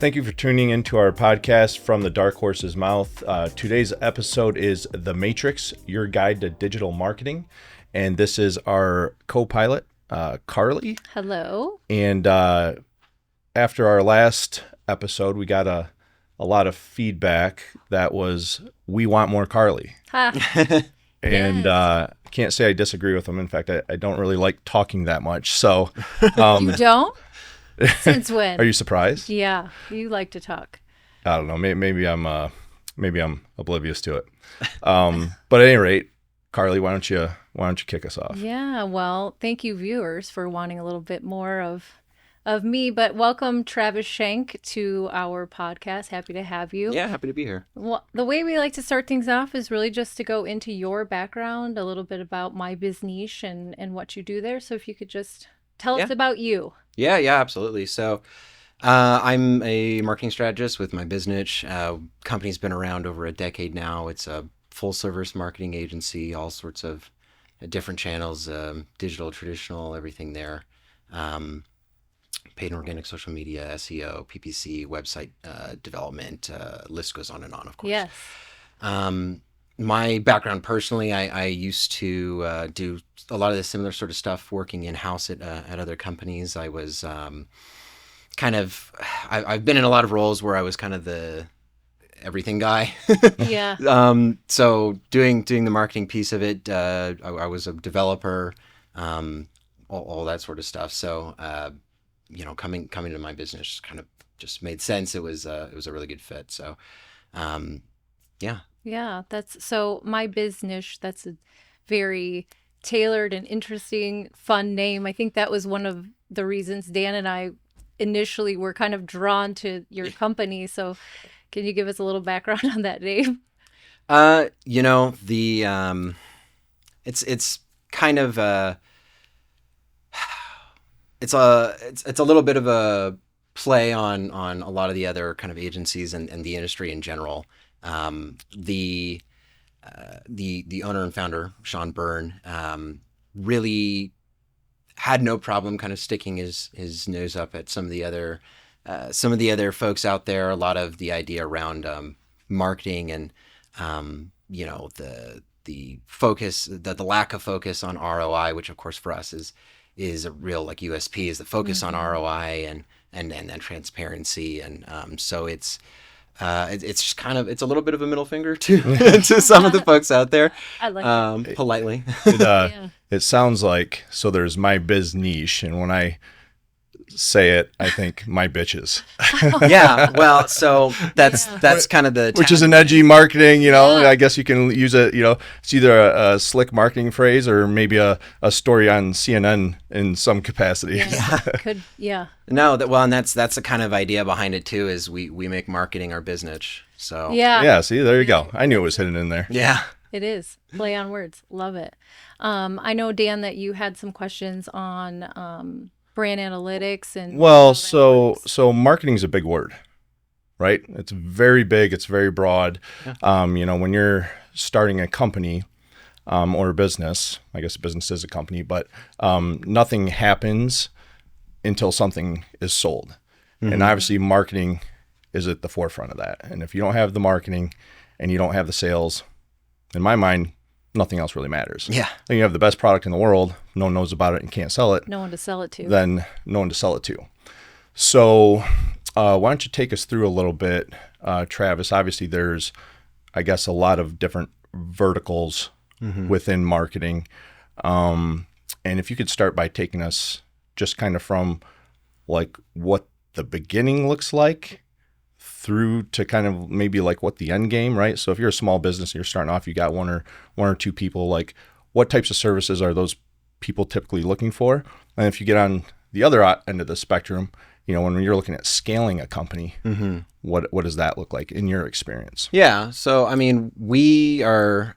Thank you for tuning into our podcast from the Darkhorse's mouth. Today's episode is The Matrix, Your Guide to Digital Marketing. And this is our co-pilot, Carly. Hello. And after our last episode, we got a lot of feedback that was, we want more Carly. Ha. And can't say I disagree with them. In fact, I don't really like talking that much. So You don't? Since when? Are you surprised? Yeah, you like to talk. I don't know. Maybe I'm oblivious to it. But at any rate, Carly, why don't you kick us off? Yeah, well, thank you viewers for wanting a little bit more of me, but welcome Travis Schenck to our podcast. Happy to have you. Yeah, happy to be here. Well, the way we like to start things off is really just to go into your background, a little bit about My Biz Niche and what you do there. So if you could just tell us about you. Yeah, absolutely. So I'm a marketing strategist with My Biz Niche. Company's been around over a decade now. It's a full service marketing agency, all sorts of different channels, digital, traditional, everything there. Paid and organic social media, SEO, PPC, website development, list goes on and on, of course. Yes. My background personally, I used to do a lot of the similar sort of stuff working in-house at other companies. I was I've been in a lot of roles where I was kind of the everything guy. Yeah. So doing the marketing piece of it, I was a developer, all that sort of stuff. So, coming to My business kind of just made sense. It was a really good fit. So, yeah. Yeah, so My Biz Niche, that's a very tailored and interesting, fun name. I think that was one of the reasons Dan and I initially were kind of drawn to your company. So can you give us a little background on that name? It's kind of it's a little bit of a play on a lot of the other kind of agencies and the industry in general. The owner and founder, Sean Byrne, really had no problem kind of sticking his nose up at some of the other folks out there. A lot of the idea around marketing and the focus, the lack of focus on ROI, which of course for us is a real like USP, is the focus on ROI and transparency, and so it's just kind of, it's a little bit of a middle finger to to some of the folks out there. I like politely. It sounds like, so there's My Biz Niche, and when I say it, I think my bitches. Yeah, well, so that's kind of which is an edgy marketing, I guess you can use it, it's either a slick marketing phrase or maybe a story on CNN in some capacity. Yeah. No, and that's the kind of idea behind it too, is we make marketing our business. So yeah, see, there you go. I knew it was hidden in there. Yeah. It is. Play on words. Love it. I know, Dan, that you had some questions on brand analytics and so marketing is a big word, right? It's very big, it's very broad. Yeah. When you're starting a company or a business, I guess a business is a company, but nothing happens until something is sold. Mm-hmm. And obviously marketing is at the forefront of that. And if you don't have the marketing and you don't have the sales, in my mind, nothing else really matters. Yeah. Then you have the best product in the world, no one knows about it and can't sell it. No one to sell it to. Then no one to sell it to. So why don't you take us through a little bit, Travis? Obviously there's, I guess, a lot of different verticals within marketing. And if you could start by taking us just kind of from like what the beginning looks like through to kind of maybe like what the end game, right? So if you're a small business and you're starting off, you got one or two people, like what types of services are those people typically looking for? And if you get on the other end of the spectrum, when you're looking at scaling a company, what does that look like in your experience? Yeah. So, I mean, we are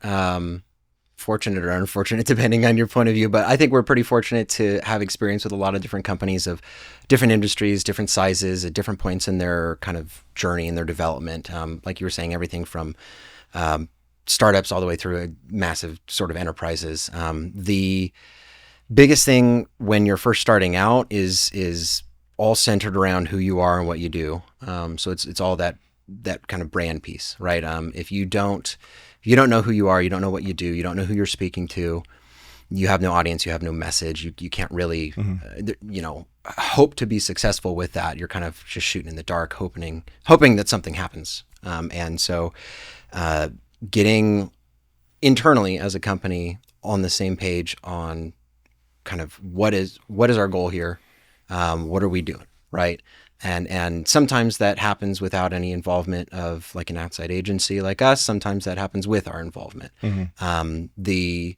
fortunate or unfortunate, depending on your point of view, but I think we're pretty fortunate to have experience with a lot of different companies of different industries, different sizes, at different points in their kind of journey and their development. Like you were saying, everything from startups all the way through massive sort of enterprises. The biggest thing when you're first starting out is all centered around who you are and what you do. So it's all that kind of brand piece, right? If you don't know who you are, you don't know what you do, you don't know who you're speaking to, you have no audience, you have no message, you can't really, hope to be successful with that. You're kind of just shooting in the dark, hoping that something happens. And so getting internally as a company on the same page on kind of what is our goal here? What are we doing? Right. And sometimes that happens without any involvement of like an outside agency like us. Sometimes that happens with our involvement. The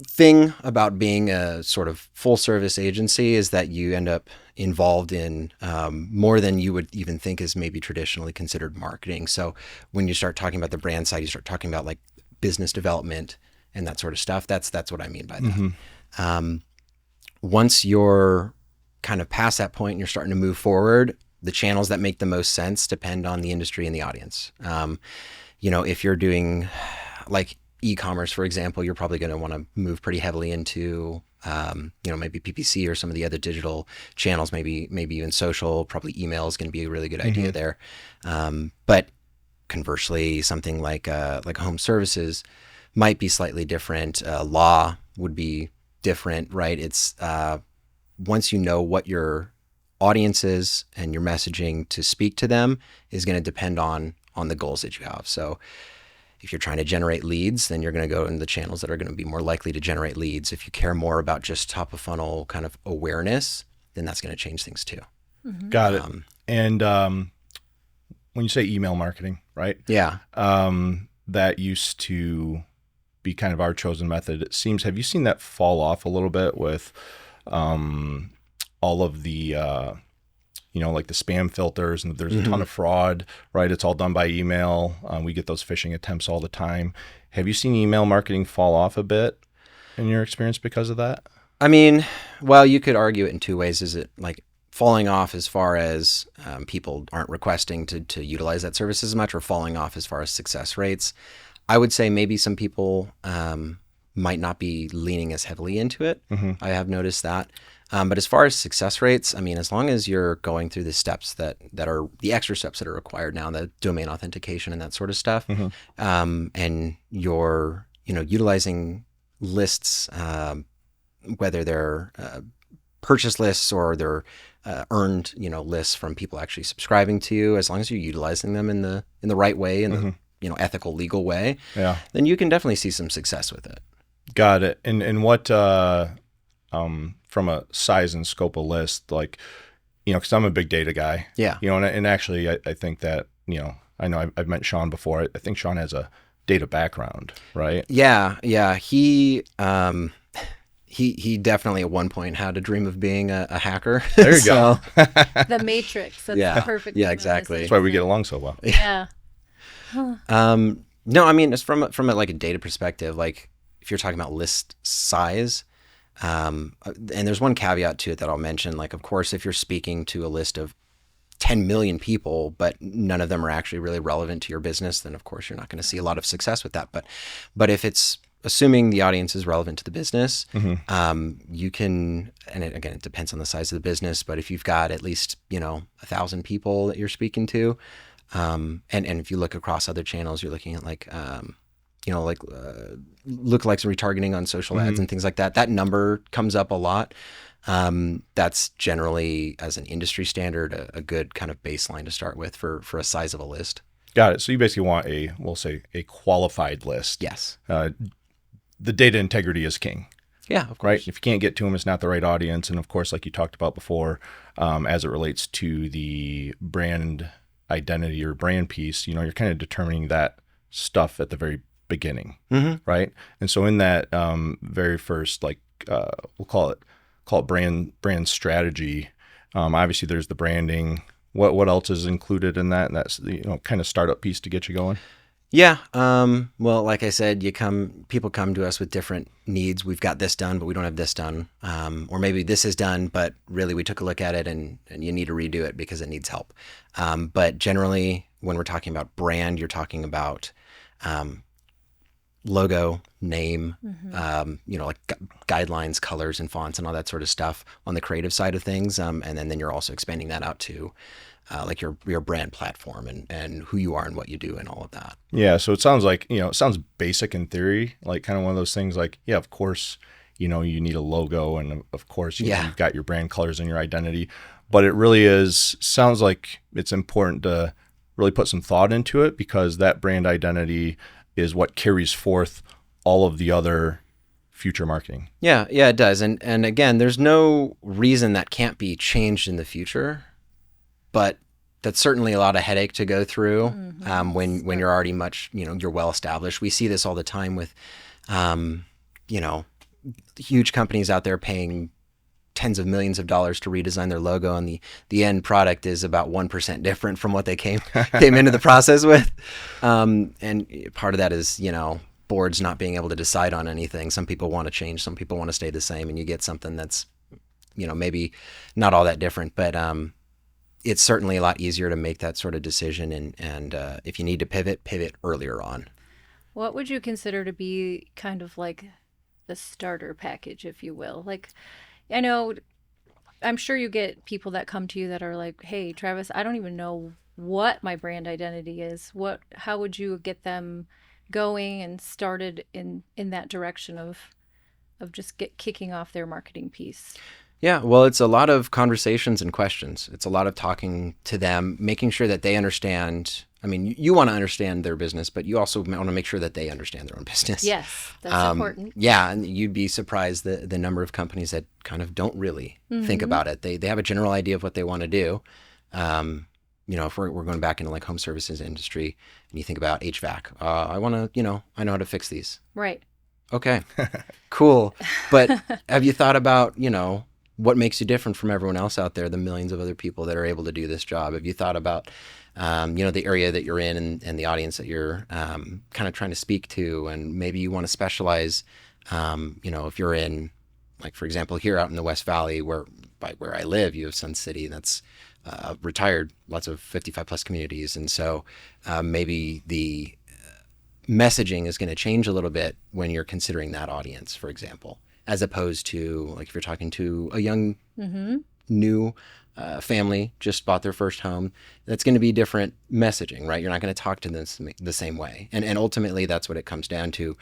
thing about being a sort of full service agency is that you end up involved in more than you would even think is maybe traditionally considered marketing. So when you start talking about the brand side, you start talking about like business development and that sort of stuff. That's what I mean by that. Once you're kind of past that point and you're starting to move forward, the channels that make the most sense depend on the industry and the audience. If you're doing like e-commerce, for example, you're probably going to want to move pretty heavily into, maybe PPC or some of the other digital channels, maybe even social. Probably email is going to be a really good idea there. But conversely, something like home services might be slightly different. Law would be different, right? It's once you know what your audience is and your messaging to speak to them is going to depend on the goals that you have. So if you're trying to generate leads, then you're going to go in the channels that are going to be more likely to generate leads. If you care more about just top of funnel kind of awareness, then that's going to change things too. Got it. And when you say email marketing, right? Yeah. That used to be kind of our chosen method. It seems, have you seen that fall off a little bit with all of the, like the spam filters, and there's a ton of fraud, right? It's all done by email. We get those phishing attempts all the time. Have you seen email marketing fall off a bit in your experience because of that? I mean, well, you could argue it in two ways. Is it like falling off as far as people aren't requesting to utilize that service as much, or falling off as far as success rates? I would say maybe some people might not be leaning as heavily into it. I have noticed that. But as far as success rates, I mean, as long as you're going through the steps that are the extra steps that are required now, the domain authentication and that sort of stuff, and you're, utilizing lists, whether they're purchase lists or they're earned, lists from people actually subscribing to you, as long as you're utilizing them in the right way, in the ethical, legal way, then you can definitely see some success with it. Got it. And what from a size and scope of list, like, because I'm a big data guy. Yeah. And actually, I think that, I know I've met Sean before. I think Sean has a data background, right? Yeah. He definitely at one point had a dream of being a hacker. There you go. The Matrix. That's the perfect. Yeah, exactly. That's why we get along so well. Yeah. No, I mean, it's from like a data perspective, like if you're talking about list size, and there's one caveat to it that I'll mention. Like, of course, if you're speaking to a list of 10 million people, but none of them are actually really relevant to your business, then of course you're not going to see a lot of success with that. But if it's assuming the audience is relevant to the business, you can, and it depends on the size of the business, but if you've got at least, 1,000 people that you're speaking to, and if you look across other channels, you're looking at like, lookalikes and retargeting on social ads and things like that. That number comes up a lot. That's generally, as an industry standard, a good kind of baseline to start with for a size of a list. Got it. So you basically want we'll say a qualified list. Yes. The data integrity is king. Yeah, of course. Right. If you can't get to them, it's not the right audience. And of course, like you talked about before, as it relates to the brand identity or brand piece, you're kind of determining that stuff at the very beginning, right? And so in that very first, like we'll call it brand strategy. Obviously, there's the branding. What else is included in that? And that's kind of startup piece to get you going. Yeah. Well, like I said, people come to us with different needs. We've got this done, but we don't have this done. Or maybe this is done, but really we took a look at it and you need to redo it because it needs help. But generally, when we're talking about brand, you're talking about logo, name, like guidelines, colors and fonts and all that sort of stuff on the creative side of things. And then you're also expanding that out to like your brand platform and who you are and what you do and all of that. Yeah. So it sounds like, it sounds basic in theory, like kind of one of those things like, yeah, of course, you need a logo and of course, you've got your brand colors and your identity, but it really sounds like it's important to really put some thought into it because that brand identity is what carries forth all of the other future marketing. Yeah, it does. And again, there's no reason that can't be changed in the future, but that's certainly a lot of headache to go through when you're already much, you're well established. We see this all the time with, huge companies out there paying tens of millions of dollars to redesign their logo, and the end product is about 1% different from what they came into the process with. And part of that is, boards not being able to decide on anything. Some people want to change, some people want to stay the same, and you get something that's, maybe not all that different, but it's certainly a lot easier to make that sort of decision. And if you need to pivot earlier on. What would you consider to be kind of like the starter package, if you will? Like, I know, I'm sure you get people that come to you that are like, hey, Travis, I don't even know what my brand identity is. How would you get them going and started in that direction of just kicking off their marketing piece? Yeah, well, it's a lot of conversations and questions. It's a lot of talking to them, making sure that they understand. I mean, you want to understand their business, but you also want to make sure that they understand their own business. Yes, that's important. Yeah, and you'd be surprised the number of companies that kind of don't really think about it. They have a general idea of what they want to do. If we're going back into like home services industry, and you think about HVAC, I want to, I know how to fix these. Right. Okay, cool. But have you thought about, what makes you different from everyone else out there, the millions of other people that are able to do this job? Have you thought about, the area that you're in and the audience that you're kind of trying to speak to? And maybe you want to specialize, if you're in, like, for example, here out in the West Valley, where I live, you have Sun City, that's retired, lots of 55 plus communities. And so maybe the messaging is going to change a little bit when you're considering that audience, for example, as opposed to like if you're talking to a young, new family, just bought their first home, that's going to be different messaging, right? You're not going to talk to them the same way. And ultimately, that's what it comes down to.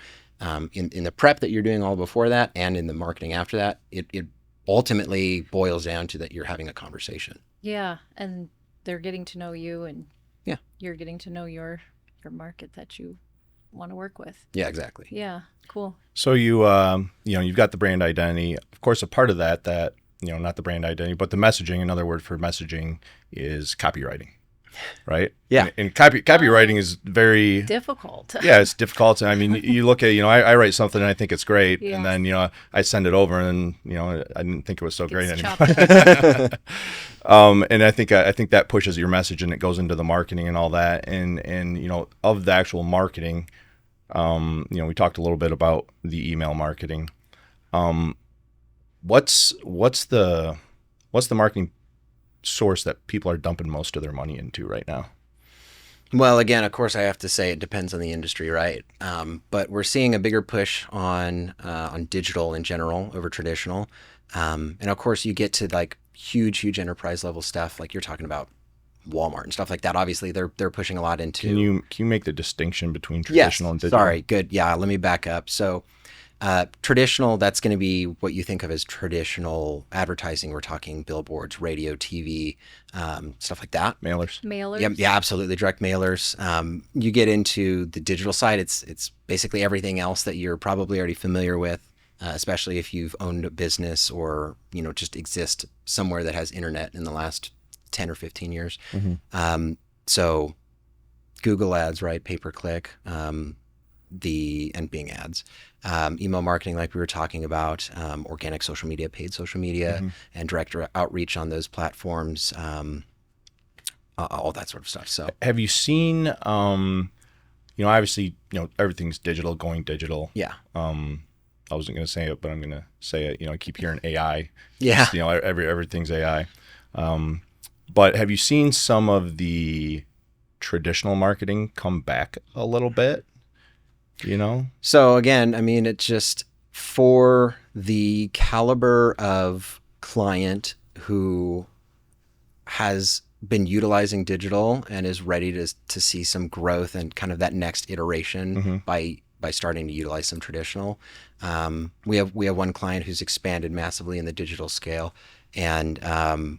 In the prep that you're doing all before that and in the marketing after that, it ultimately boils down to that you're having a conversation. Yeah, and they're getting to know you, and you're getting to know your market that you want to work with. Yeah, exactly. Yeah, cool. So you've got the brand identity. Of course, a part of that not the brand identity, but the messaging. Another word for messaging is copywriting, right? Yeah. And copywriting is very difficult. Yeah, it's difficult. I mean, you look at, I write something and I think it's great, Yes. and then, I send it over and, I didn't think it was so great anymore. And I think that pushes your message and it goes into the marketing and all that. And of the actual marketing, we talked a little bit about the email marketing. What's the marketing source that people are dumping most of their money into right now? Well, again, of course, I have to say it depends on the industry, right? But we're seeing a bigger push on digital in general over traditional. And of course, you get to like huge enterprise level stuff, like you're talking about Walmart and stuff like that. Obviously, they're pushing a lot into. Can you make the distinction between traditional and digital? Sorry, good. Yeah, let me back up. So traditional, that's going to be what you think of as traditional advertising. We're talking billboards, radio, TV, stuff like that. Mailers. Yeah, absolutely. Direct mailers. You get into the digital side. It's basically everything else that you're probably already familiar with, especially if you've owned a business or, just exist somewhere that has internet in the last 10 or 15 years. Mm-hmm. So Google ads, right? Pay-per-click, and Bing ads, email marketing, like we were talking about, organic social media, paid social media, and direct outreach on those platforms, all that sort of stuff. So have you seen, obviously, everything's digital, going digital. Yeah. I wasn't going to say it, but I'm going to say it. I keep hearing AI. Yeah. Everything's AI. But have you seen some of the traditional marketing come back a little bit? So again, I mean, it's just for the caliber of client who has been utilizing digital and is ready to see some growth and kind of that next iteration by starting to utilize some traditional. We have one client who's expanded massively in the digital scale, and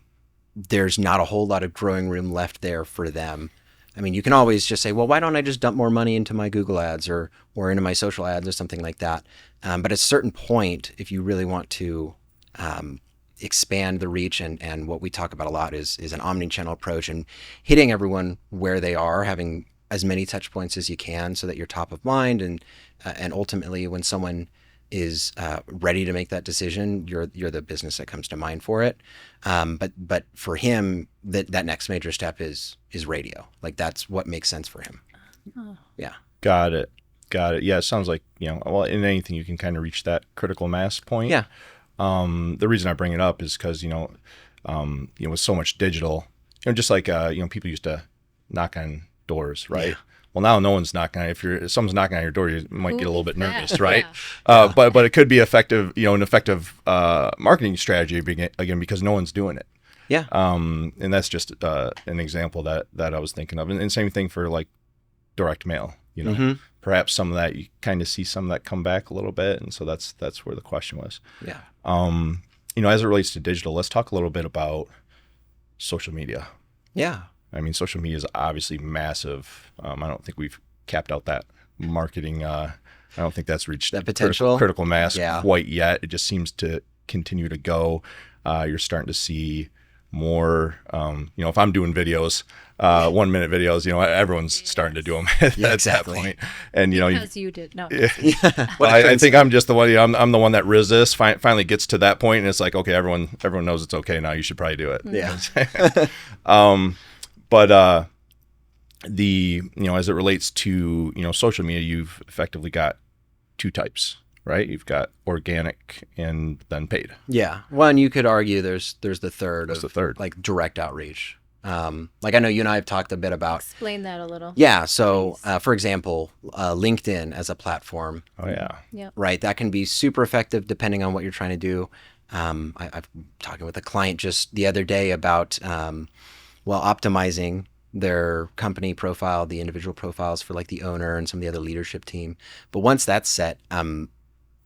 there's not a whole lot of growing room left there for them. I mean, you can always just say, well, why don't I just dump more money into my Google ads or into my social ads or something like that. But at a certain point, if you really want to expand the reach, and what we talk about a lot is an omni-channel approach and hitting everyone where they are, having as many touch points as you can so that you're top of mind, and ultimately when someone is ready to make that decision, you're the business that comes to mind for it. But for him, that next major step is radio. Like that's what makes sense for him. Oh. Yeah. Got it. Yeah, it sounds like, well, in anything you can kind of reach that critical mass point. Yeah. The reason I bring it up is because, with so much digital, just like, people used to knock on doors, right? Yeah. Well, now no one's knocking. If someone's knocking on your door, you might get a little bit nervous, right? Yeah. But it could be effective, an effective marketing strategy again, because no one's doing it. Yeah. And that's just an example that I was thinking of, and same thing for like direct mail. Perhaps some of that you kind of see some of that come back a little bit, and so that's where the question was. Yeah. As it relates to digital, let's talk a little bit about social media. Yeah. I mean, social media is obviously massive. I don't think we've capped out that marketing. I don't think that's reached that potential critical mass quite yet. It just seems to continue to go. You're starting to see more. If I'm doing videos, 1 minute videos, everyone's starting to do them at that point. And because you did no. I think I'm just the one. I'm the one that resists. Finally gets to that point, and it's like, okay, everyone knows it's okay now. You should probably do it. Yeah. But as it relates to social media, you've effectively got two types, right? You've got organic and then paid. Yeah. Well, and you could argue there's the third. What's the third? Like direct outreach. Like I know you and I have talked a bit about. Explain that a little. Yeah. So, for example, LinkedIn as a platform. Oh yeah. Yeah. Right. That can be super effective depending on what you're trying to do. I'm talking with a client just the other day about optimizing their company profile, the individual profiles for like the owner and some of the other leadership team. But once that's set,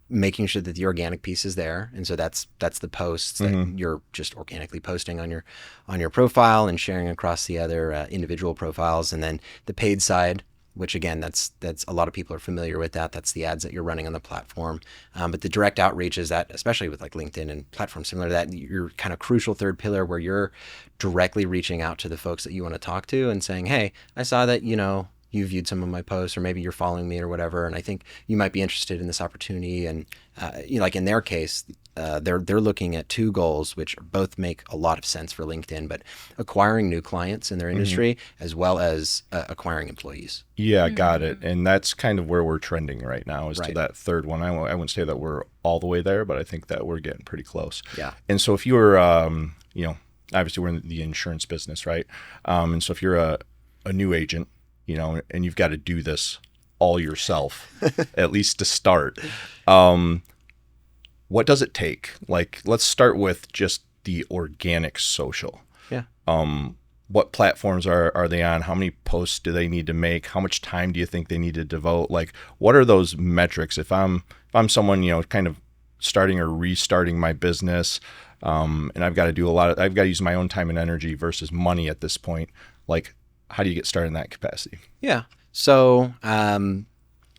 making sure that the organic piece is there, and so that's the posts that you're just organically posting on your profile and sharing across the other individual profiles, and then the paid side, which again, that's a lot of people are familiar with that. That's the ads that you're running on the platform. But the direct outreach is that, especially with like LinkedIn and platforms similar to that, your kind of crucial third pillar where you're directly reaching out to the folks that you want to talk to and saying, hey, I saw that, you viewed some of my posts, or maybe you're following me or whatever, and I think you might be interested in this opportunity. And like in their case, they're looking at two goals, which both make a lot of sense for LinkedIn, but acquiring new clients in their industry as well as acquiring employees. Yeah, got it. And that's kind of where we're trending right now, is to that third one. I wouldn't say that we're all the way there, but I think that we're getting pretty close. Yeah. And so if you were, obviously we're in the insurance business, right? And so if you're a new agent, and you've got to do this all yourself, at least to start. What does it take? Like, let's start with just the organic social. Yeah. What platforms are they on? How many posts do they need to make? How much time do you think they need to devote? Like, what are those metrics? If I'm someone, kind of starting or restarting my business, and I've got to do I've got to use my own time and energy versus money at this point. Like, how do you get started in that capacity? Yeah. So, and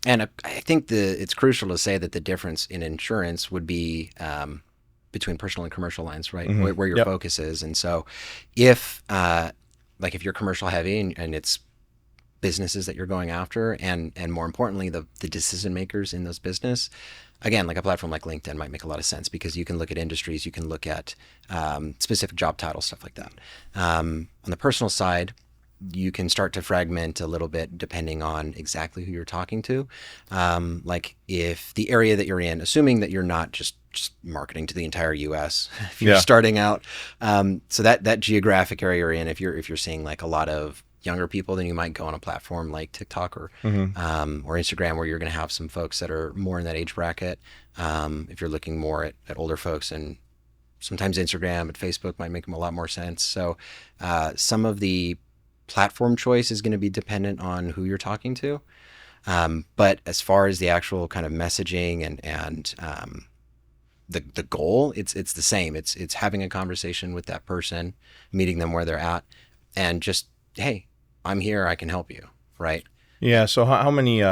I think it's crucial to say that the difference in insurance would be between personal and commercial lines, right? Where your focus is. And so if you're commercial heavy and it's businesses that you're going after, and more importantly, the decision makers in those business, again, like a platform like LinkedIn might make a lot of sense because you can look at industries, you can look at specific job titles, stuff like that. On the personal side, you can start to fragment a little bit depending on exactly who you're talking to. Like if the area that you're in, assuming that you're not just marketing to the entire US, if you're starting out, so that geographic area you're in, if you're seeing like a lot of younger people, then you might go on a platform like TikTok or Instagram, where you're going to have some folks that are more in that age bracket. If you're looking more at older folks, and sometimes Instagram and Facebook might make them a lot more sense. So some of the platform choice is going to be dependent on who you're talking to. But as far as the actual kind of messaging and the goal, it's the same. It's having a conversation with that person, meeting them where they're at, and just, hey, I'm here, I can help you, right? Yeah. So how many,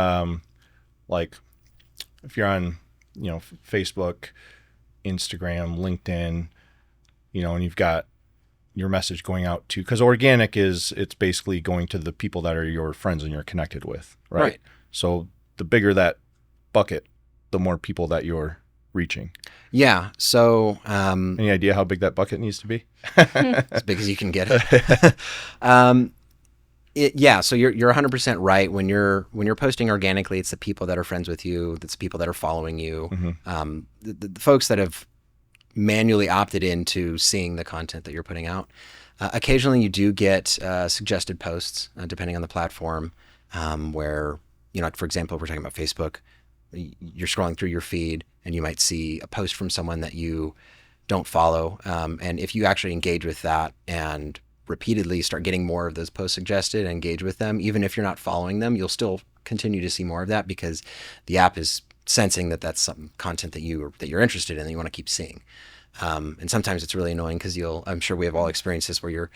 like, if you're on, Facebook, Instagram, LinkedIn, and you've got your message going out to, because organic it's basically going to the people that are your friends and you're connected with, right? So the bigger that bucket, the more people that you're reaching. Yeah. So any idea how big that bucket needs to be? As big as you can get it. So you're 100% right. When you're posting organically, it's the people that are friends with you, it's the people that are following you, the folks that have manually opted into seeing the content that you're putting out. Occasionally you do get suggested posts, depending on the platform, where, for example, we're talking about Facebook, you're scrolling through your feed and you might see a post from someone that you don't follow. And if you actually engage with that and repeatedly start getting more of those posts suggested and engage with them, even if you're not following them, you'll still continue to see more of that, because the app is sensing that that's some content that you're interested in and you want to keep seeing. And sometimes it's really annoying because I'm sure we have all experienced this, where you're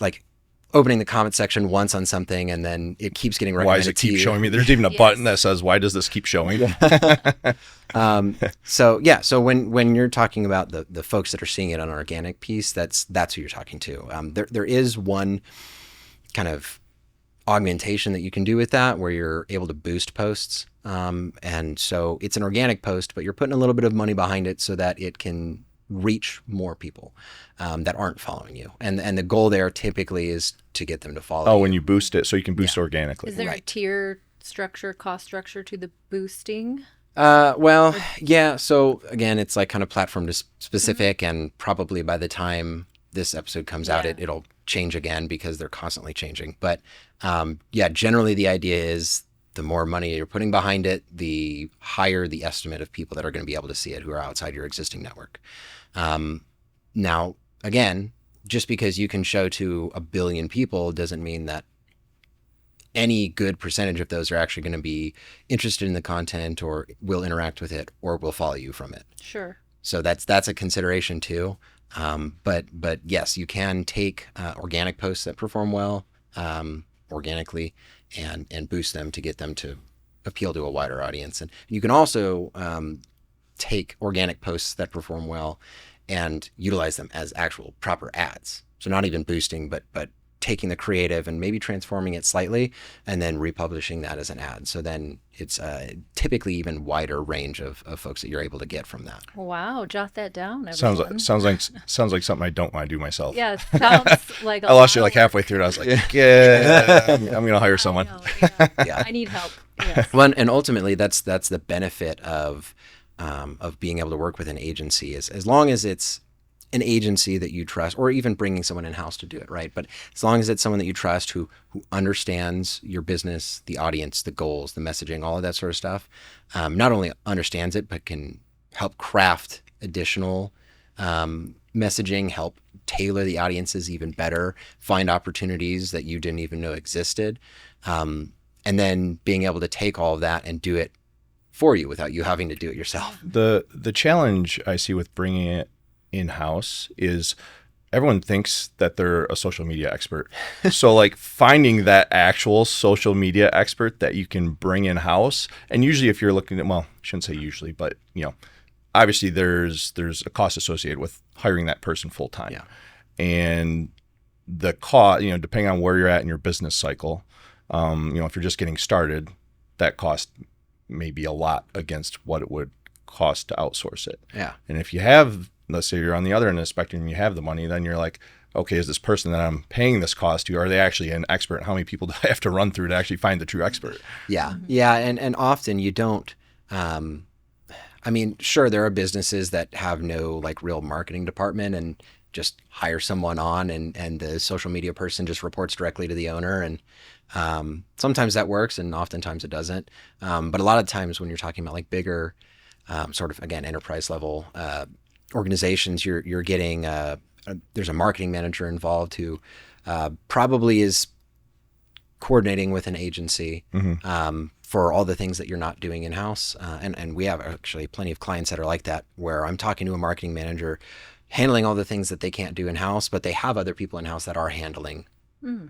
like opening the comment section once on something and then it keeps getting recommended. Why does it keep showing me? There's even a button that says, why does this keep showing? So when you're talking about the folks that are seeing it on an organic piece, that's who you're talking to. There is one kind of augmentation that you can do with that, where you're able to boost posts. And so it's an organic post, but you're putting a little bit of money behind it so that it can reach more people that aren't following you. And the goal there typically is to get them to follow you. When you boost it, so you can boost organically. Is there a tier structure, cost structure to the boosting? So again, it's like kind of platform specific, and probably by the time this episode comes out, it'll change again, because they're constantly changing. But generally the idea is the more money you're putting behind it, the higher the estimate of people that are going to be able to see it who are outside your existing network. Now, again, just because you can show to 1 billion people doesn't mean that any good percentage of those are actually going to be interested in the content or will interact with it or will follow you from it. Sure. So that's a consideration too. But yes, you can take organic posts that perform well organically and boost them to get them to appeal to a wider audience. And you can also take organic posts that perform well and utilize them as actual proper ads. So not even boosting, but taking the creative and maybe transforming it slightly and then republishing that as an ad. So then it's typically even wider range of folks that you're able to get from that. Wow, jot that down, everyone. Sounds like something I don't want to do myself. Yeah, sounds like I lost you like halfway through it. I was like, I'm going to hire someone. I need help. Yes. Well, and ultimately that's the benefit of being able to work with an agency, is as long as it's an agency that you trust, or even bringing someone in-house to do it, right? But as long as it's someone that you trust who understands your business, the audience, the goals, the messaging, all of that sort of stuff, not only understands it, but can help craft additional messaging, help tailor the audiences even better, find opportunities that you didn't even know existed, and then being able to take all of that and do it for you without you having to do it yourself. The challenge I see with bringing it in-house is everyone thinks that they're a social media expert. So like finding that actual social media expert that you can bring in-house, and usually if you're looking at, well, I shouldn't say usually, but obviously there's a cost associated with hiring that person full time. Yeah. And the cost, depending on where you're at in your business cycle, if you're just getting started, that cost may be a lot against what it would cost to outsource it. Yeah. And if you have, let's say you're on the other end of the spectrum and you have the money, then you're like, okay, is this person that I'm paying this cost to, are they actually an expert? How many people do I have to run through to actually find the true expert? Yeah. Yeah. And often you don't, I mean, sure, there are businesses that have no like real marketing department and just hire someone on, and the social media person just reports directly to the owner. And sometimes that works and oftentimes it doesn't. But a lot of times when you're talking about like bigger, sort of, again, enterprise level organizations, you're getting, there's a marketing manager involved who probably is coordinating with an agency for all the things that you're not doing in-house. And we have actually plenty of clients that are like that, where I'm talking to a marketing manager handling all the things that they can't do in-house, but they have other people in-house that are handling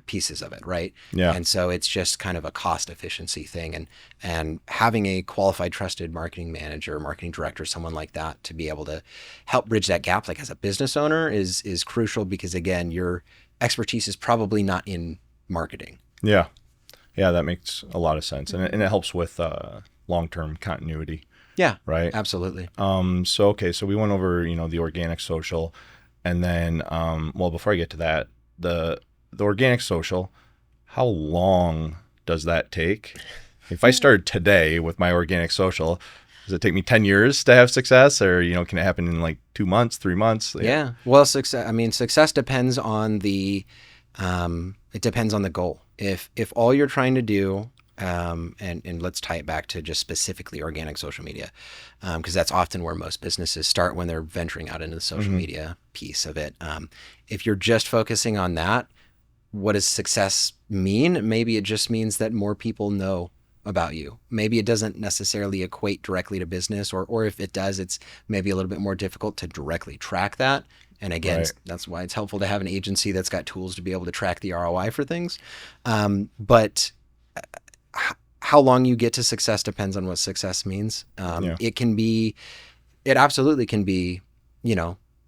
pieces of it, right? Yeah. And so it's just kind of a cost efficiency thing. And having a qualified, trusted marketing manager, marketing director, someone like that to be able to help bridge that gap, like as a business owner, is crucial, because again, your expertise is probably not in marketing. Yeah. Yeah, that makes a lot of sense. And it helps with long-term continuity. Yeah, right. Absolutely. So we went over, the organic social, and then, well, before I get to that, the organic social, how long does that take? If I started today with my organic social, does it take me 10 years to have success, or, can it happen in like 2 months, 3 months? Yeah. Well, success depends on it depends on the goal. If all you're trying to do, and let's tie it back to just specifically organic social media, because that's often where most businesses start when they're venturing out into the social media piece of it. If you're just focusing on that, what does success mean? Maybe it just means that more people know about you. Maybe it doesn't necessarily equate directly to business, or if it does, it's maybe a little bit more difficult to directly track that. And again, that's why it's helpful to have an agency that's got tools to be able to track the ROI for things. But how long you get to success depends on what success means. It absolutely can be,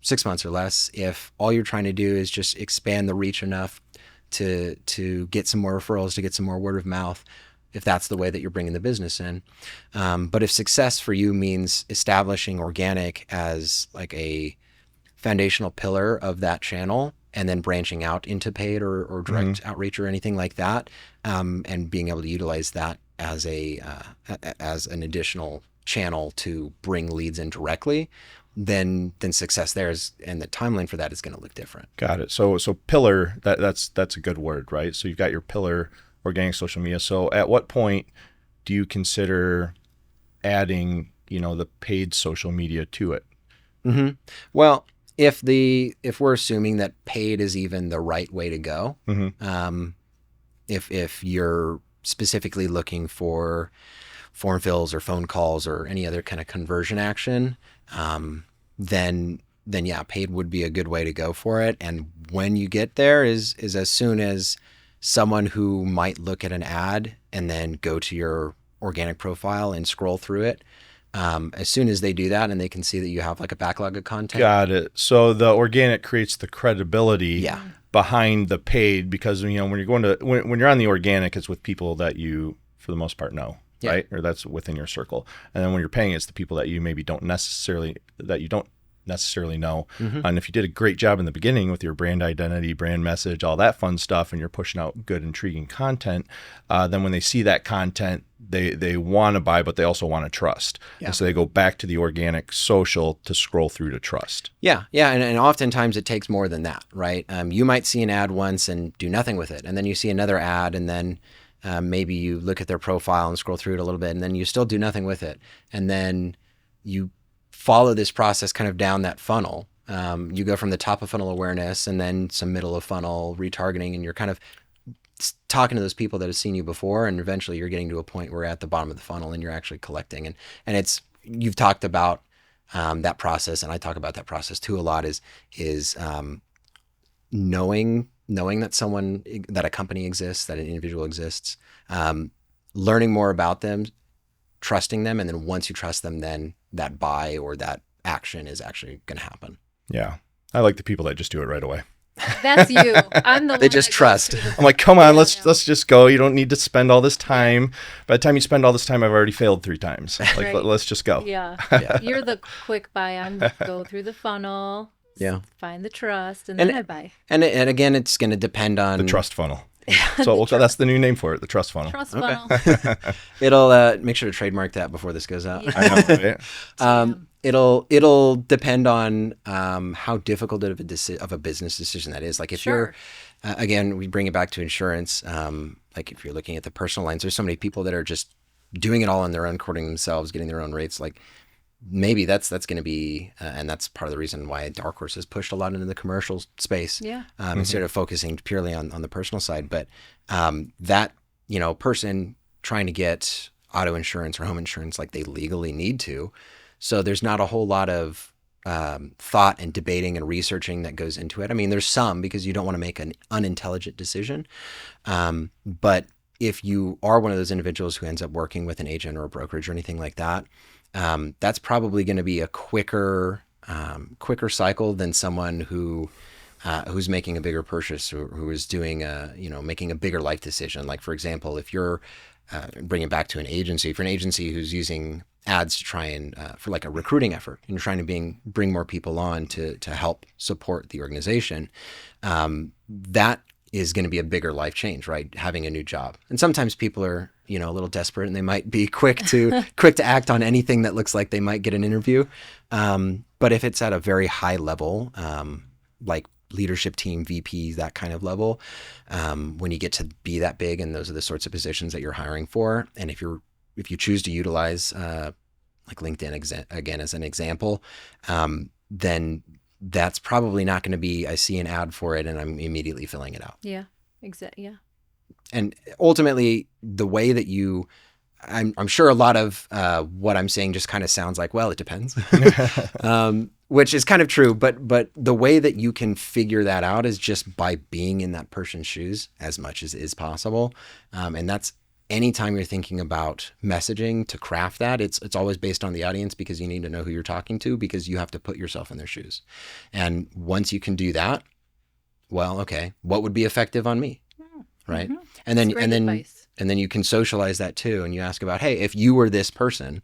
6 months or less, if all you're trying to do is just expand the reach enough to get some more referrals, to get some more word of mouth, if that's the way that you're bringing the business in. But if success for you means establishing organic as like a foundational pillar of that channel, and then branching out into paid or direct outreach or anything like that, and being able to utilize that as an additional channel to bring leads in directly, then success there is, and the timeline for that is going to look different. Got it. So pillar, that's a good word, right? So you've got your pillar organic social media. So at what point do you consider adding, the paid social media to it? Well, if we're assuming that paid is even the right way to go, if you're specifically looking for form fills or phone calls or any other kind of conversion action, then yeah, paid would be a good way to go for it. And when you get there is as soon as someone who might look at an ad and then go to your organic profile and scroll through it, as soon as they do that and they can see that you have like a backlog of content. Got it. So the organic creates the credibility behind the paid, because when you're on the organic, it's with people that you, for the most part, know, right? Or that's within your circle. And then when you're paying, it's the people that you maybe don't necessarily know. And if you did a great job in the beginning with your brand identity, brand message, all that fun stuff, and you're pushing out good, intriguing content, then when they see that content, they want to buy, but they also want to trust. And so they go back to the organic social to scroll through to trust. Yeah. And oftentimes it takes more than that, right? You might see an ad once and do nothing with it. And then you see another ad, and then maybe you look at their profile and scroll through it a little bit, and then you still do nothing with it. And then you follow this process kind of down that funnel. You go from the top of funnel awareness, and then some middle of funnel retargeting, and you're kind of talking to those people that have seen you before, and eventually you're getting to a point where you're at the bottom of the funnel and you're actually collecting. And you've talked about that process, and I talk about that process too a lot, is knowing that a company exists, that an individual exists, learning more about them, trusting them, and then once you trust them, then that buy or that action is actually going to happen. Yeah. I like the people that just do it right away. That's you. I'm the one. They just trust. I'm like, come on, let's just go. You don't need to spend all this time. By the time you spend all this time, I've already failed 3 times. Like, let's just go. Yeah. You're the quick buy. I'm go through the funnel. Find the trust, and then I buy. And again, it's going to depend on the trust funnel. So that's the new name for it, the trust funnel. Trust Okay. funnel. It'll make sure to trademark that before this goes out. Yeah. I know, right? It'll depend on how difficult of a business decision that is. Like if you're, again, we bring it back to insurance. Like if you're looking at the personal lines, there's so many people that are just doing it all on their own, quoting themselves, getting their own rates. Like maybe that's going to be, and that's part of the reason why Darkhorse has pushed a lot into the commercial space. Yeah. Instead of focusing purely on the personal side. But that, person trying to get auto insurance or home insurance, like they legally need to. So there's not a whole lot of thought and debating and researching that goes into it. I mean, there's some because you don't want to make an unintelligent decision. But if you are one of those individuals who ends up working with an agent or a brokerage or anything like that, that's probably going to be a quicker cycle than someone who's making a bigger purchase or who is doing making a bigger life decision. Like for example, if you're bringing it back to an agency, for an agency who's using ads to try and for like a recruiting effort and you're trying to bring more people on to help support the organization, that is going to be a bigger life change, right? Having a new job. And sometimes people are, a little desperate and they might be quick to act on anything that looks like they might get an interview. But if it's at a very high level, like leadership team, VP, that kind of level, when you get to be that big, and those are the sorts of positions that you're hiring for. And if you choose to utilize like LinkedIn again as an example, then that's probably not going to be, I see an ad for it and I'm immediately filling it out. Yeah, exactly. Yeah. And ultimately, the way that I'm sure a lot of what I'm saying just kind of sounds like, well, it depends, which is kind of true. But the way that you can figure that out is just by being in that person's shoes as much as is possible. And that's anytime you're thinking about messaging to craft that, it's always based on the audience because you need to know who you're talking to because you have to put yourself in their shoes. And once you can do that, well, okay, what would be effective on me? Right. Mm-hmm. And then you can socialize that too. And you ask about, hey, if you were this person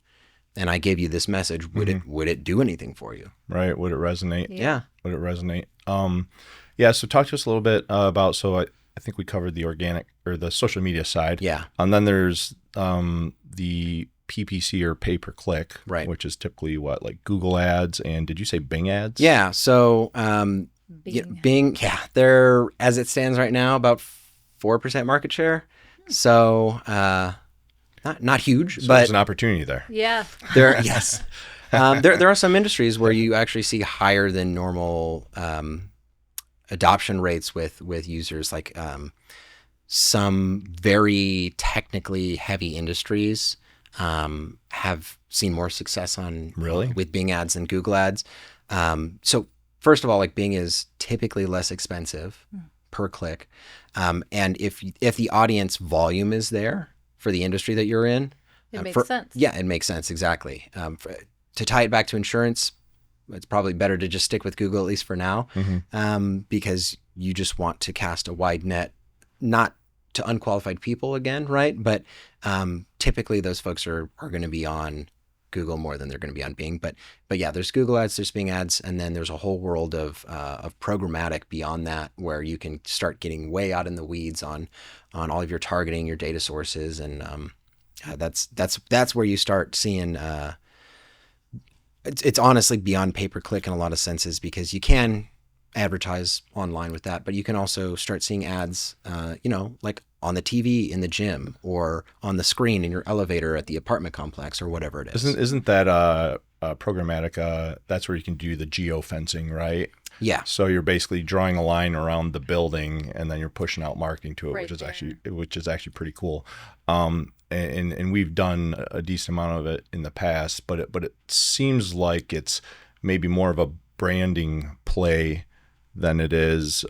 and I gave you this message, would it do anything for you? Right. Would it resonate? Yeah. Would it resonate? So talk to us a little bit about, I think we covered the organic or the social media side. Yeah. And then there's the PPC or pay per click, right, which is typically what, like Google ads and did you say Bing ads? Yeah. So Bing, they're, as it stands right now, about 4% market share. So not huge, so but there's an opportunity there. Yeah. Yes. There are some industries where you actually see higher than normal adoption rates with users, like some very technically heavy industries have seen more success with Bing ads than Google ads. So first of all, like Bing is typically less expensive per click. And if the audience volume is there for the industry that you're in, it makes sense. Yeah, it makes sense. Exactly. To tie it back to insurance, it's probably better to just stick with Google, at least for now, because you just want to cast a wide net, not to unqualified people again, right? But typically those folks are going to be on Google more than they're going to be on Bing. But yeah, there's Google ads, there's Bing ads, and then there's a whole world of programmatic beyond that, where you can start getting way out in the weeds on all of your targeting, your data sources, and that's where you start seeing. It's honestly beyond pay-per-click in a lot of senses, because you can advertise online with that, but you can also start seeing ads, like on the TV in the gym or on the screen in your elevator at the apartment complex or whatever it is. Isn't that programmatic? That's where you can do the geofencing, right? Yeah. So you're basically drawing a line around the building and then you're pushing out marketing to it, Right which is actually pretty cool. And we've done a decent amount of it in the past, but it seems like it's maybe more of a branding play than it is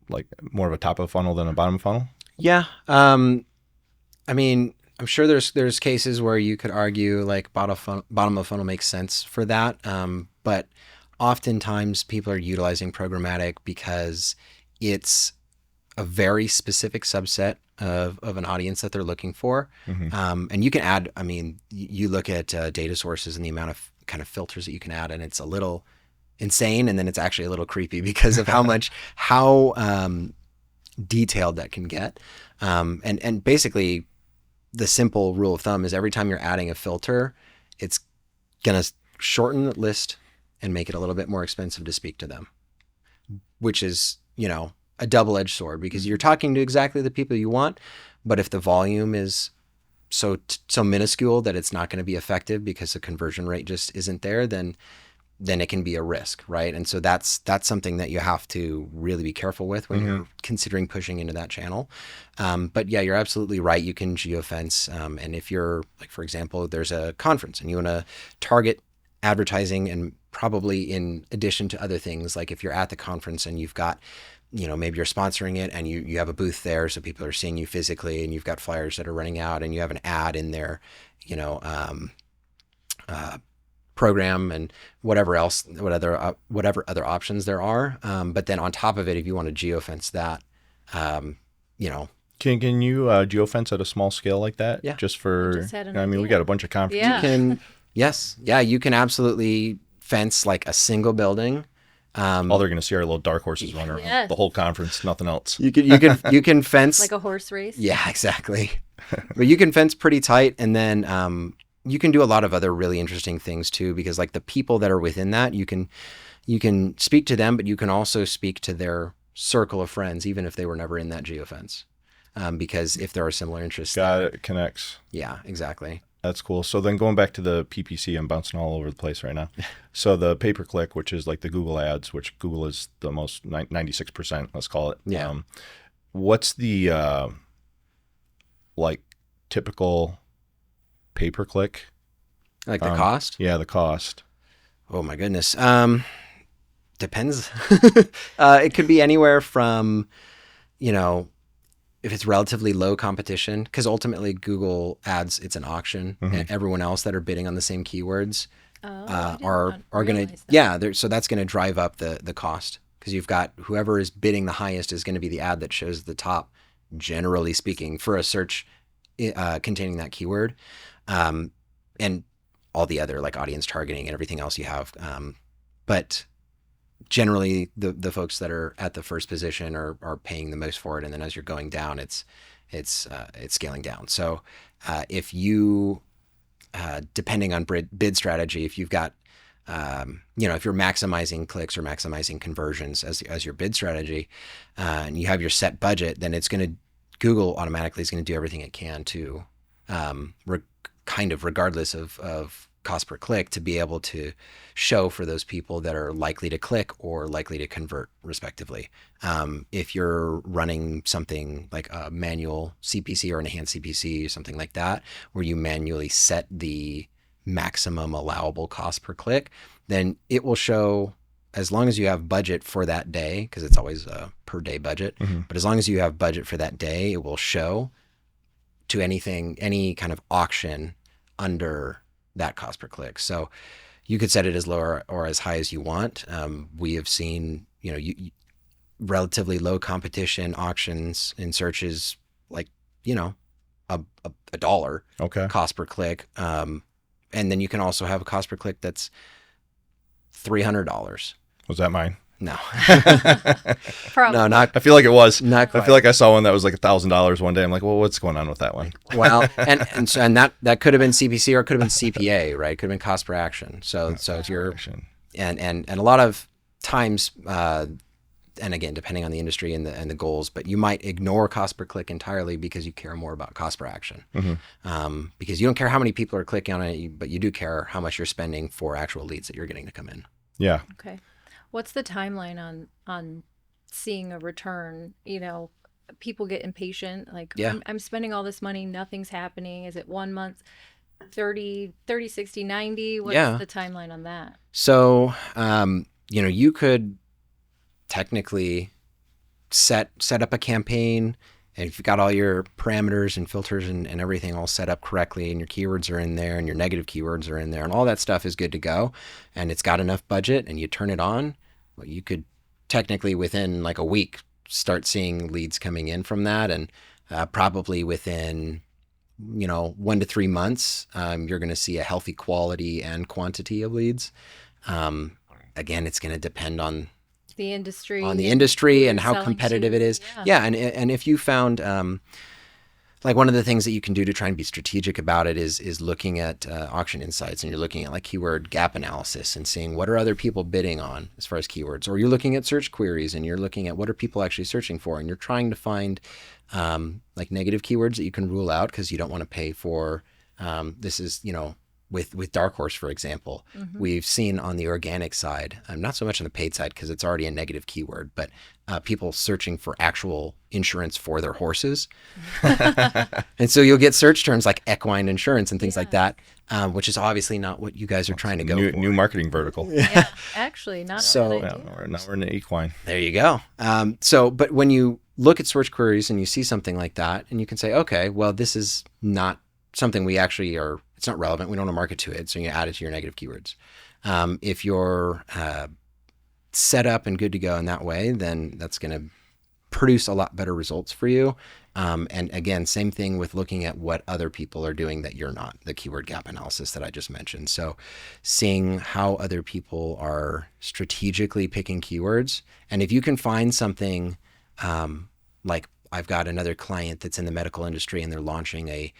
like more of a top of the funnel than a bottom of the funnel. Yeah. I mean, I'm sure there's cases where you could argue like bottom of funnel makes sense for that. But oftentimes people are utilizing programmatic because it's a very specific subset of an audience that they're looking for. And you can add, I mean, you look at data sources and the amount of kind of filters that you can add, and it's a little insane. And then it's actually a little creepy because of how detailed that can get. And basically the simple rule of thumb is every time you're adding a filter, it's going to shorten the list and make it a little bit more expensive to speak to them, which is, a double-edged sword, because you're talking to exactly the people you want, but if the volume is so minuscule that it's not going to be effective because the conversion rate just isn't there, then it can be a risk, right? And so that's something that you have to really be careful with when you're considering pushing into that channel. But yeah, you're absolutely right. You can geofence. And if you're, like, for example, there's a conference and you want to target advertising, and probably in addition to other things, like if you're at the conference and you've got, maybe you're sponsoring it and you have a booth there, so people are seeing you physically, and you've got flyers that are running out, and you have an ad in there, program and whatever else, whatever other options there are. But then on top of it, if you want to geofence that, Can you geofence at a small scale like that? Yeah. Just for, just had an we idea. got a bunch of conferences. Yeah. You can absolutely fence like a single building. All they're going to see are little dark horses running around Yes. the whole conference, nothing else. You can fence Like a horse race. Yeah, exactly. But you can fence pretty tight, and then you can do a lot of other really interesting things too, because like the people that are within that, you can speak to them, but you can also speak to their circle of friends, even if they were never in that geofence, because if there are similar interests. Got it. It connects. Yeah, exactly. That's cool. So then going back to the PPC, I'm bouncing all over the place right now. So the pay-per-click, which is like the Google ads, which Google is the most 96%, let's call it. Yeah. What's the typical pay-per-click? Like the cost? Yeah, the cost. Oh my goodness. Depends. It could be anywhere from, if it's relatively low competition, because ultimately Google Ads, it's an auction, and everyone else that are bidding on the same keywords are going to, so that's going to drive up the cost, because you've got whoever is bidding the highest is going to be the ad that shows the top, generally speaking, for a search containing that keyword, and all the other like audience targeting and everything else you have. But generally the folks that are at the first position are paying the most for it. And then as you're going down, it's scaling down. So if you, depending on bid strategy, if you've got, if you're maximizing clicks or maximizing conversions as your bid strategy, and you have your set budget, then Google automatically is going to do everything it can to, kind of regardless of cost per click, to be able to show for those people that are likely to click or likely to convert respectively. If you're running something like a manual CPC or enhanced CPC or something like that, where you manually set the maximum allowable cost per click, then it will show, as long as you have budget for that day, because it's always a per day budget, but as long as you have budget for that day, it will show to any kind of auction under that cost per click. So you could set it as low or as high as you want. We have seen, relatively low competition auctions in searches, like, a dollar cost per click. And then you can also have a cost per click that's $300. Was that mine? No. Probably. No, not. I feel like it was. Not quite. I feel like I saw one that was like $1,000 one day. I'm like, well, what's going on with that one? Well, and that could have been CPC or it could have been CPA, right? Could have been cost per action. So if you're, and a lot of times, and again, depending on the industry and the goals, but you might ignore cost per click entirely because you care more about cost per action. Because you don't care how many people are clicking on it, but you do care how much you're spending for actual leads that you're getting to come in. Yeah. Okay. What's the timeline on seeing a return? People get impatient. Like, Yeah. I'm spending all this money, nothing's happening. Is it 1 month, 30, 60, 90? What's the timeline on that? So, you could technically set up a campaign, and if you've got all your parameters and filters and everything all set up correctly, and your keywords are in there and your negative keywords are in there and all that stuff is good to go, and it's got enough budget, and you turn it on, well, you could technically within like a week start seeing leads coming in from that. And probably within 1 to 3 months, you're going to see a healthy quality and quantity of leads. Again, it's going to depend on the industry on the industry and you're how selling competitive to. it is. Yeah, and if you found like one of the things that you can do to try and be strategic about it is looking at auction insights, and you're looking at like keyword gap analysis and seeing what are other people bidding on as far as keywords, or you're looking at search queries and you're looking at what are people actually searching for, and you're trying to find like negative keywords that you can rule out because you don't want to pay for this is, you know, with Darkhorse, for example, we've seen on the organic side, not so much on the paid side because it's already a negative keyword, but people searching for actual insurance for their horses. And so you'll get search terms like equine insurance and things like that, which is obviously not what you guys are trying to go for. New marketing vertical. Yeah, actually, not So- a bad idea. Now we're in the equine. There you go. But when you look at search queries and you see something like that, and you can say, okay, well, this is not something we actually are, it's not relevant. We don't want to market to it. So you add it to your negative keywords. If you're set up and good to go in that way, then that's going to produce a lot better results for you. And again, same thing with looking at what other people are doing that you're not, the keyword gap analysis that I just mentioned. So seeing how other people are strategically picking keywords. And if you can find something like I've got another client that's in the medical industry and they're launching a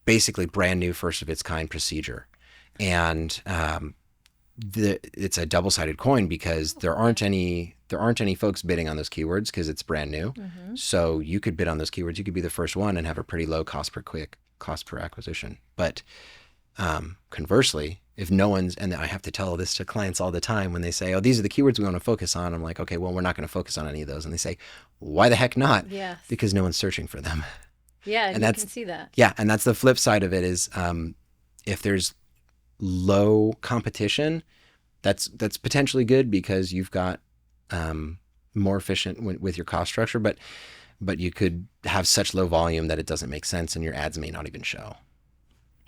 basically brand new first of its kind procedure. And it's a double-sided coin because there aren't any folks bidding on those keywords because it's brand new. So you could bid on those keywords. You could be the first one and have a pretty low cost per acquisition. But conversely, if no one's, and I have to tell this to clients all the time when they say, oh, these are the keywords we want to focus on. I'm like, okay, well, we're not going to focus on any of those. And they say, why the heck not? Yes. Because no one's searching for them. Yeah, and you that's- can see that. Yeah, and that's the flip side of it is if there's low competition, that's potentially good because you've got more efficient with your cost structure, but you could have such low volume that it doesn't make sense and your ads may not even show.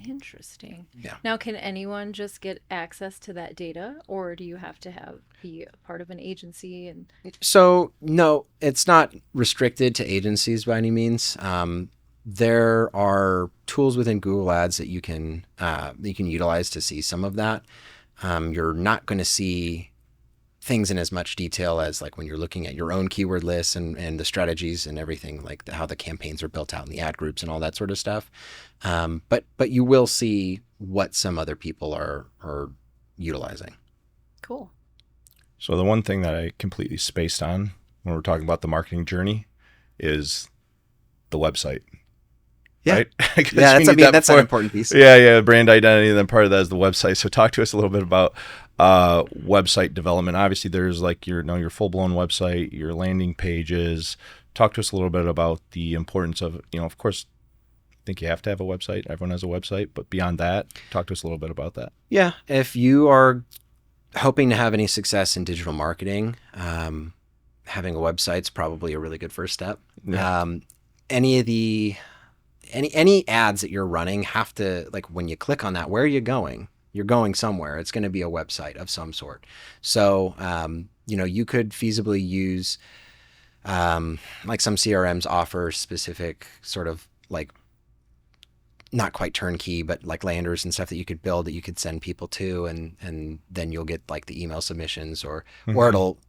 Interesting. Yeah. Now, can anyone just get access to that data, or do you have to be a part of an agency? And So no, it's not restricted to agencies by any means. There are tools within Google Ads that you can utilize to see some of that. You're not going to see things in as much detail as like when you're looking at your own keyword lists and the strategies and everything, like how the campaigns are built out in the ad groups and all that sort of stuff. But you will see what some other people are utilizing. cool. So the one thing that I completely spaced on when we're talking about the marketing journey is the website. Yeah. Right? 'Cause Yeah, you need that's an before- important piece. Yeah, brand identity, and then part of that is the website. So talk to us a little bit about website development. Obviously, there's like your full-blown website, your landing pages. Talk to us a little bit about the importance of, of course, I think you have to have a website. Everyone has a website, but beyond that, talk to us a little bit about that. Yeah, if you are hoping to have any success in digital marketing, having a website's probably a really good first step. Yeah. Any ads that you're running have to, like when you click on that, where are you going? You're going somewhere. It's going to be a website of some sort. So, you could feasibly use, like some CRMs offer specific sort of like, not quite turnkey, but like landers and stuff that you could build that you could send people to, and then you'll get like the email submissions or it'll,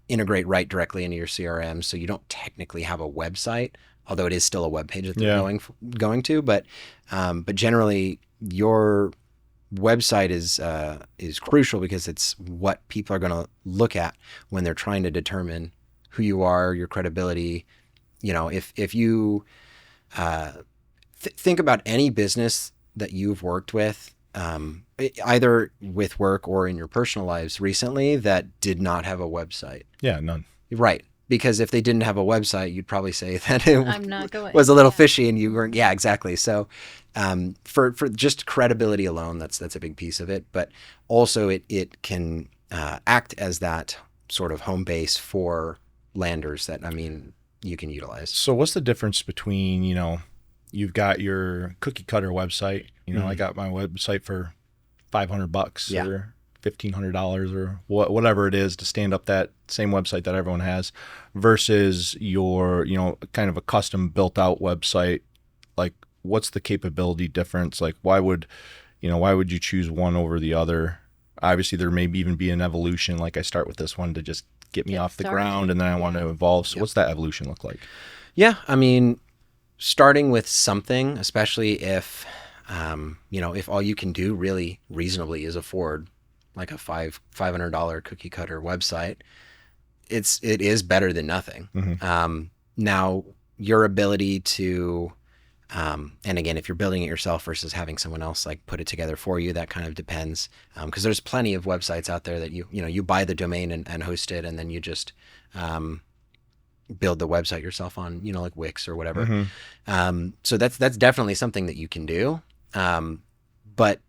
integrate right directly into your CRM. So you don't technically have a website, although it is still a web page that they're going to, but generally your website is crucial because it's what people are going to look at when they're trying to determine who you are, your credibility. If you think about any business that you've worked with, either with work or in your personal lives recently that did not have a website. Yeah, none. Right. Because if they didn't have a website, you'd probably say that it I'm not going. was a little fishy and you weren't. Yeah, exactly. So for just credibility alone, that's a big piece of it. But also it can act as that sort of home base for landers that, you can utilize. So what's the difference between, you've got your cookie cutter website, I got my website for $500 Yeah. or $1,500 or whatever it is to stand up that same website that everyone has versus your, kind of a custom built out website. Like what's the capability difference? Like why would you choose one over the other? Obviously, there may even be an evolution. Like I start with this one to just get me off the ground, and then I want to evolve. So what's that evolution look like? Yeah, I mean, starting with something, especially if, if all you can do really reasonably is afford like a $500 cookie cutter website, it is better than nothing. Now, your ability to, and again, if you're building it yourself versus having someone else like put it together for you, that kind of depends. Because there's plenty of websites out there that you buy the domain and host it, and then you just build the website yourself on, like Wix or whatever. So that's definitely something that you can do. But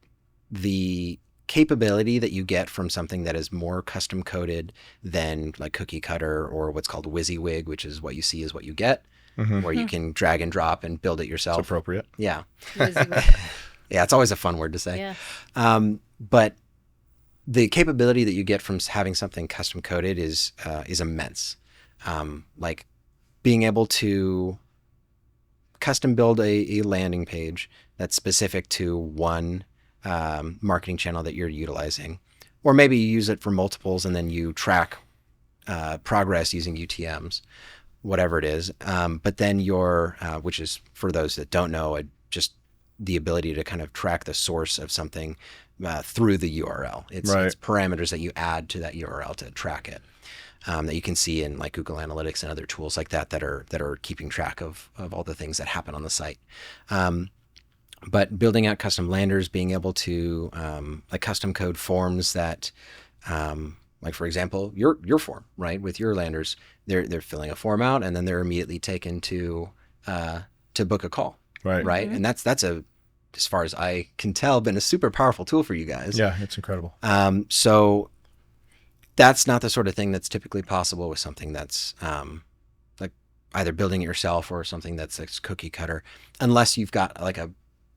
the capability that you get from something that is more custom coded than like cookie cutter or what's called WYSIWYG, which is what you see is what you get, where you can drag and drop and build it yourself. It's appropriate. Yeah. WYSIWYG. Yeah, it's always a fun word to say. Yeah. But the capability that you get from having something custom coded is immense. Like being able to custom build a landing page that's specific to one marketing channel that you're utilizing, or maybe you use it for multiples and then you track progress using UTMs, whatever it is. But then which is for those that don't know, just the ability to kind of track the source of something through the URL. It's parameters that you add to that URL to track it. That you can see in like Google Analytics and other tools like that are keeping track of all the things that happen on the site. But building out custom landers, being able to like custom code forms that, like for example, your form, right? With your landers, they're filling a form out and then they're immediately taken to book a call, right? And that's as far as I can tell, been a super powerful tool for you guys. Yeah, it's incredible. So that's not the sort of thing that's typically possible with something that's like either building it yourself or something that's like cookie cutter, unless you've got like a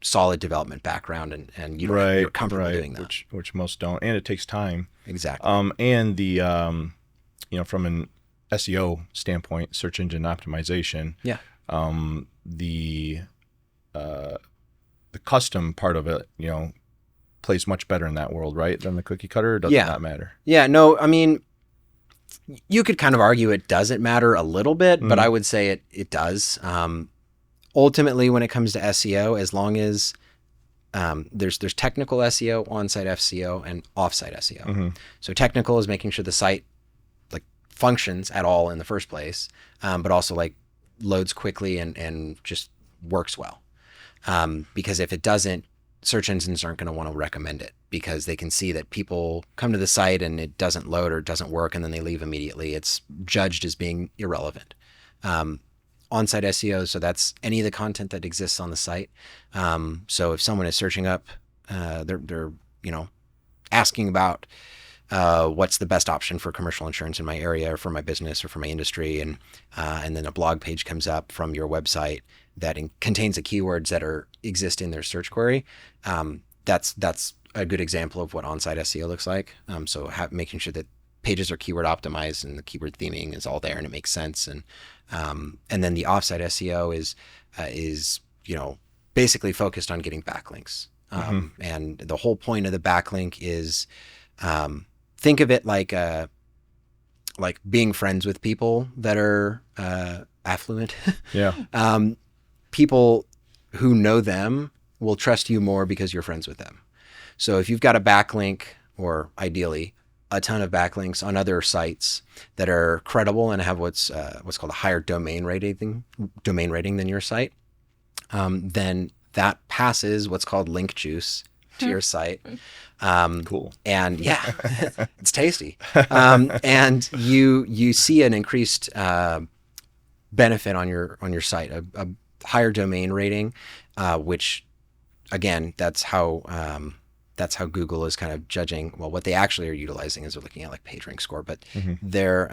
solid development background and you're comfortable doing that, which most don't, and it takes time. Exactly. And the from an SEO standpoint, search engine optimization. Yeah. The custom part of it, plays much better in that world, right, than the cookie cutter. Or does it not matter? Yeah. No, I mean, you could kind of argue it doesn't matter a little bit, but I would say it does. Ultimately, when it comes to SEO, as long as there's technical SEO, on-site SEO, and off-site SEO. So technical is making sure the site like functions at all in the first place, but also like loads quickly and just works well. Because if it doesn't, search engines aren't going to want to recommend it because they can see that people come to the site and it doesn't load or it doesn't work and then they leave immediately. It's judged as being irrelevant. On-site SEO, so that's any of the content that exists on the site. So if someone is searching up, they're asking about what's the best option for commercial insurance in my area or for my business or for my industry, and then a blog page comes up from your website that contains the keywords that exist in their search query. That's a good example of what on-site SEO looks like. So making sure that pages are keyword optimized and the keyword theming is all there and it makes sense. And then the off-site SEO is basically focused on getting backlinks. And the whole point of the backlink is think of it like being friends with people that are affluent. Yeah. People who know them will trust you more because you're friends with them. So if you've got a backlink, or ideally a ton of backlinks on other sites that are credible and have what's called a higher domain rating than your site, then that passes what's called link juice to your site. Cool. And yeah, it's tasty. And you see an increased benefit on your site, a higher domain rating, which again, that's how Google is kind of judging. Well, what they actually are utilizing is they're looking at like PageRank score, but they're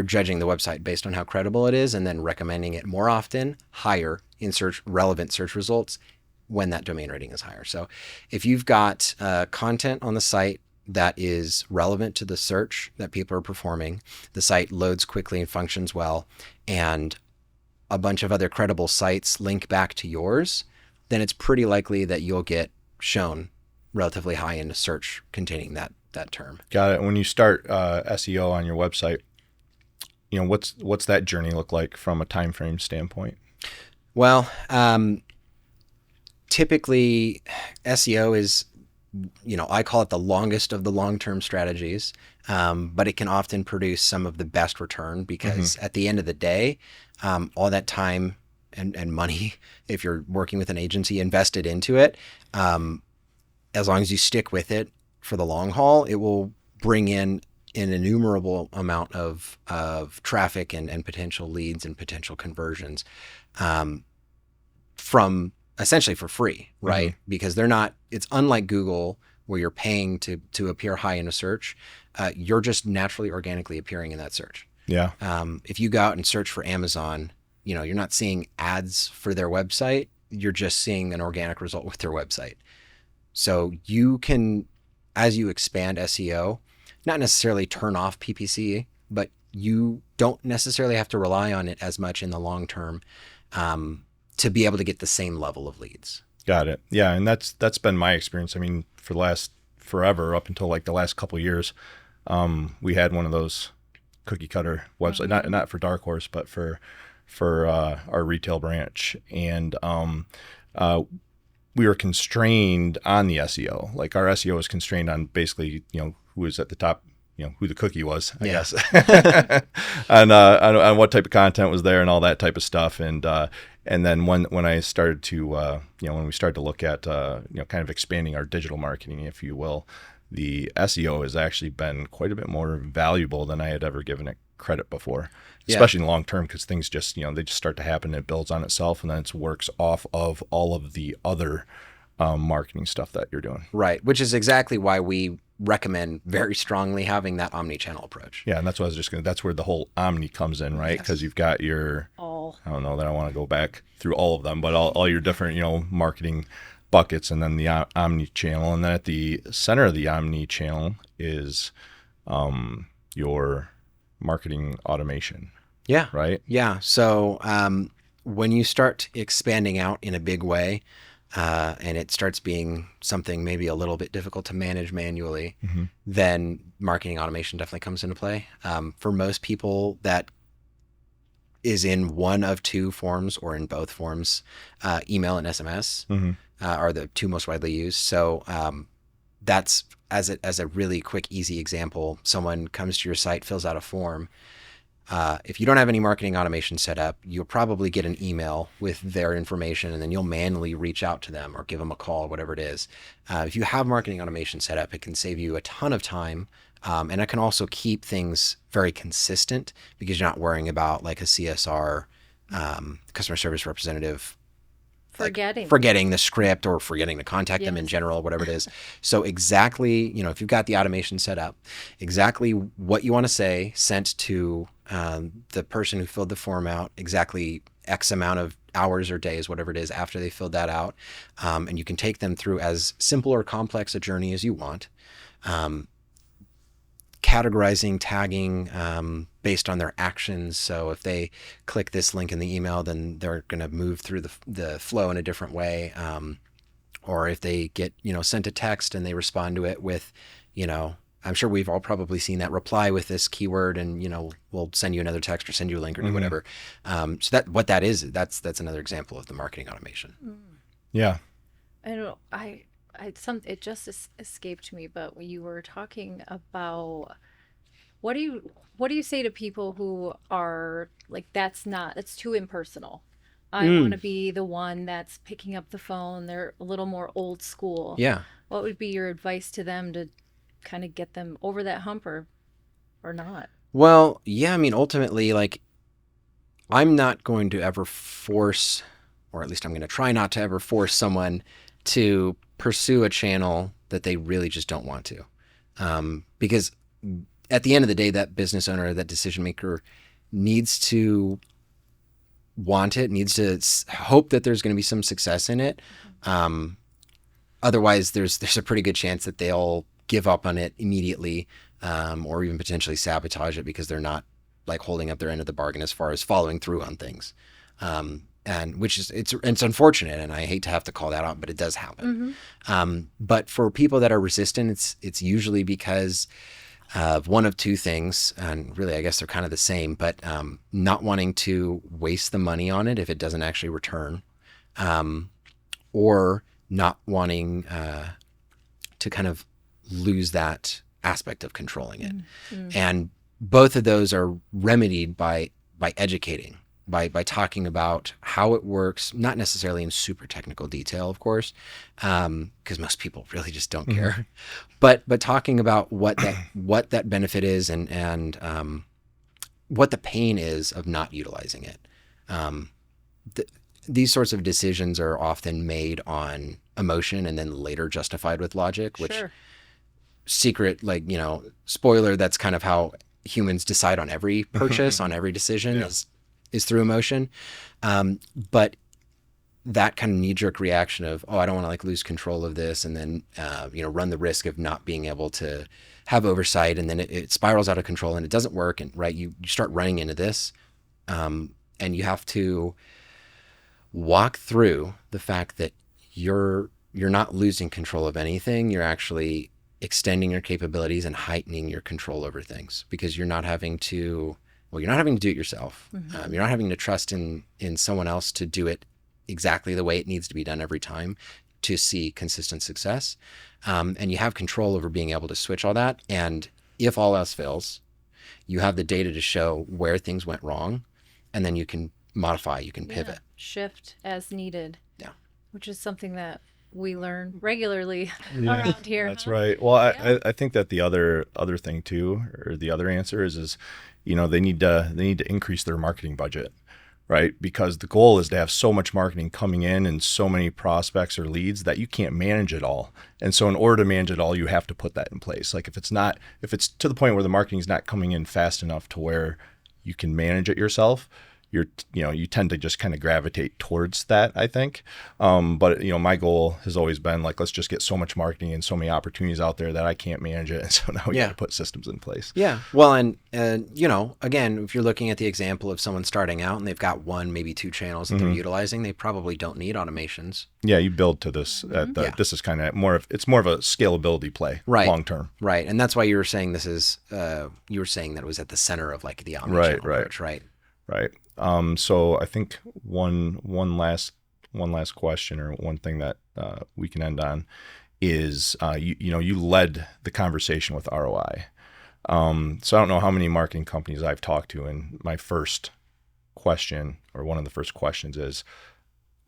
judging the website based on how credible it is, and then recommending it more often, higher in relevant search results when that domain rating is higher. So if you've got content on the site that is relevant to the search that people are performing, the site loads quickly and functions well, and a bunch of other credible sites link back to yours, then it's pretty likely that you'll get shown relatively high in a search containing that term. Got it. When you start SEO on your website, what's that journey look like from a time frame standpoint? Well, typically SEO is, I call it the longest of the long-term strategies, but it can often produce some of the best return because at the end of the day, all that time and money, if you're working with an agency, invested into it, as long as you stick with it for the long haul, it will bring in an innumerable amount of traffic and potential leads and potential conversions from essentially for free, right? Because it's unlike Google where you're paying to appear high in a search. You're just naturally organically appearing in that search. Yeah. If you go out and search for Amazon, you're not seeing ads for their website. You're just seeing an organic result with their website. So you can, as you expand SEO, not necessarily turn off PPC, but you don't necessarily have to rely on it as much in the long term to be able to get the same level of leads. Got it. Yeah, and that's been my experience. I mean, for the last forever, up until like the last couple of years, we had one of those cookie cutter websites, not for Darkhorse, but for our retail branch, and we were constrained on the SEO. Like our SEO was constrained on basically, who was at the top, who the cookie was, I guess, on what type of content was there and all that type of stuff. And then when I started to, when we started to look at, kind of expanding our digital marketing, if you will, the SEO has actually been quite a bit more valuable than I had ever given it credit before, especially in long term, because things just, they just start to happen and it builds on itself, and then it works off of all of the other marketing stuff that you're doing. Right, which is exactly why we recommend very strongly having that omni-channel approach. Yeah, and that's what I was just that's where the whole Omni comes in, right? Because you've got your, I don't know that I want to go back through all of them, but all your different, marketing buckets, and then the omni-channel. And then at the center of the omni-channel is your marketing automation. Yeah. Right? Yeah. So when you start expanding out in a big way, and it starts being something maybe a little bit difficult to manage manually, then marketing automation definitely comes into play. For most people, that is in one of two forms or in both forms. Email and SMS are the two most widely used. So that's as a really quick, easy example. Someone comes to your site, fills out a form. If you don't have any marketing automation set up, you'll probably get an email with their information, and then you'll manually reach out to them or give them a call, whatever it is. If you have marketing automation set up, it can save you a ton of time. And it can also keep things very consistent because you're not worrying about like a CSR, customer service representative, forgetting the script or forgetting to contact them in general, whatever it is. So exactly, if you've got the automation set up, exactly what you want to say sent to the person who filled the form out, exactly X amount of hours or days, whatever it is, after they filled that out. And you can take them through as simple or complex a journey as you want. Categorizing, tagging based on their actions. So if they click this link in the email, then they're going to move through the flow in a different way. Or if they get, sent a text and they respond to it with, I'm sure we've all probably seen that, reply with this keyword and, we'll send you another text or send you a link or do whatever. So what that is, that's another example of the marketing automation. Yeah. I don't know. It just escaped me, but when you were talking about what do you say to people who are like, that's too impersonal. I want to be the one that's picking up the phone. They're a little more old school. Yeah. What would be your advice to them to kind of get them over that hump or not? Well, yeah, I mean, ultimately, like, I'm not going to ever force, or at least I'm going to try not to ever force someone to pursue a channel that they really just don't want to. Because at the end of the day, that business owner, that decision maker needs to want it, needs to hope that there's going to be some success in it. Otherwise, there's a pretty good chance that they'll give up on it immediately, or even potentially sabotage it because they're not like holding up their end of the bargain as far as following through on things. and which is it's unfortunate, and I hate to have to call that out, but it does happen. But for people that are resistant, it's usually because of one of two things, and really I guess they're kind of the same, but not wanting to waste the money on it if it doesn't actually return, or not wanting to kind of lose that aspect of controlling it. And both of those are remedied by educating, by talking about how it works, not necessarily in super technical detail, of course, because most people really just don't care, but talking about what that benefit is, and what the pain is of not utilizing it. These sorts of decisions are often made on emotion and then later justified with logic, which secret, like, spoiler, that's kind of how humans decide on every purchase, on every decision is through emotion. But that kind of knee-jerk reaction of, oh, I don't want to lose control of this, and then run the risk of not being able to have oversight, and then it spirals out of control and it doesn't work, and you start running into this, and you have to walk through the fact that you're not losing control of anything. You're actually extending your capabilities and heightening your control over things, because you're not having to do it yourself. You're not having to trust in someone else to do it exactly the way it needs to be done every time to see consistent success. And you have control over being able to switch all that. And if all else fails, you have the data to show where things went wrong, and then you can modify, you can pivot. Shift as needed. Yeah. Which is something that we learn regularly around here. That's right. Well, I think that the other thing too, or the other answer is they need to increase their marketing budget, right? Because the goal is to have so much marketing coming in and so many prospects or leads that you can't manage it all. And so in order to manage it all, you have to put that in place. Like if it's to the point where the marketing is not coming in fast enough to where you can manage it yourself, you tend to just kind of gravitate towards that, I think. But my goal has always been let's just get so much marketing and so many opportunities out there that I can't manage it. And so now we got to put systems in place. Yeah. Well, and again, if you're looking at the example of someone starting out and they've got one, maybe two channels that they're utilizing, they probably don't need automations. Yeah. You build to this. This is kind of more of a scalability play, right, long term. Right. And that's why you were saying that it was at the center of the Omni channel approach, right? Right. So I think one last question, or one thing that we can end on is you led the conversation with ROI. So I don't know how many marketing companies I've talked to, and my first question, or one of the first questions, is,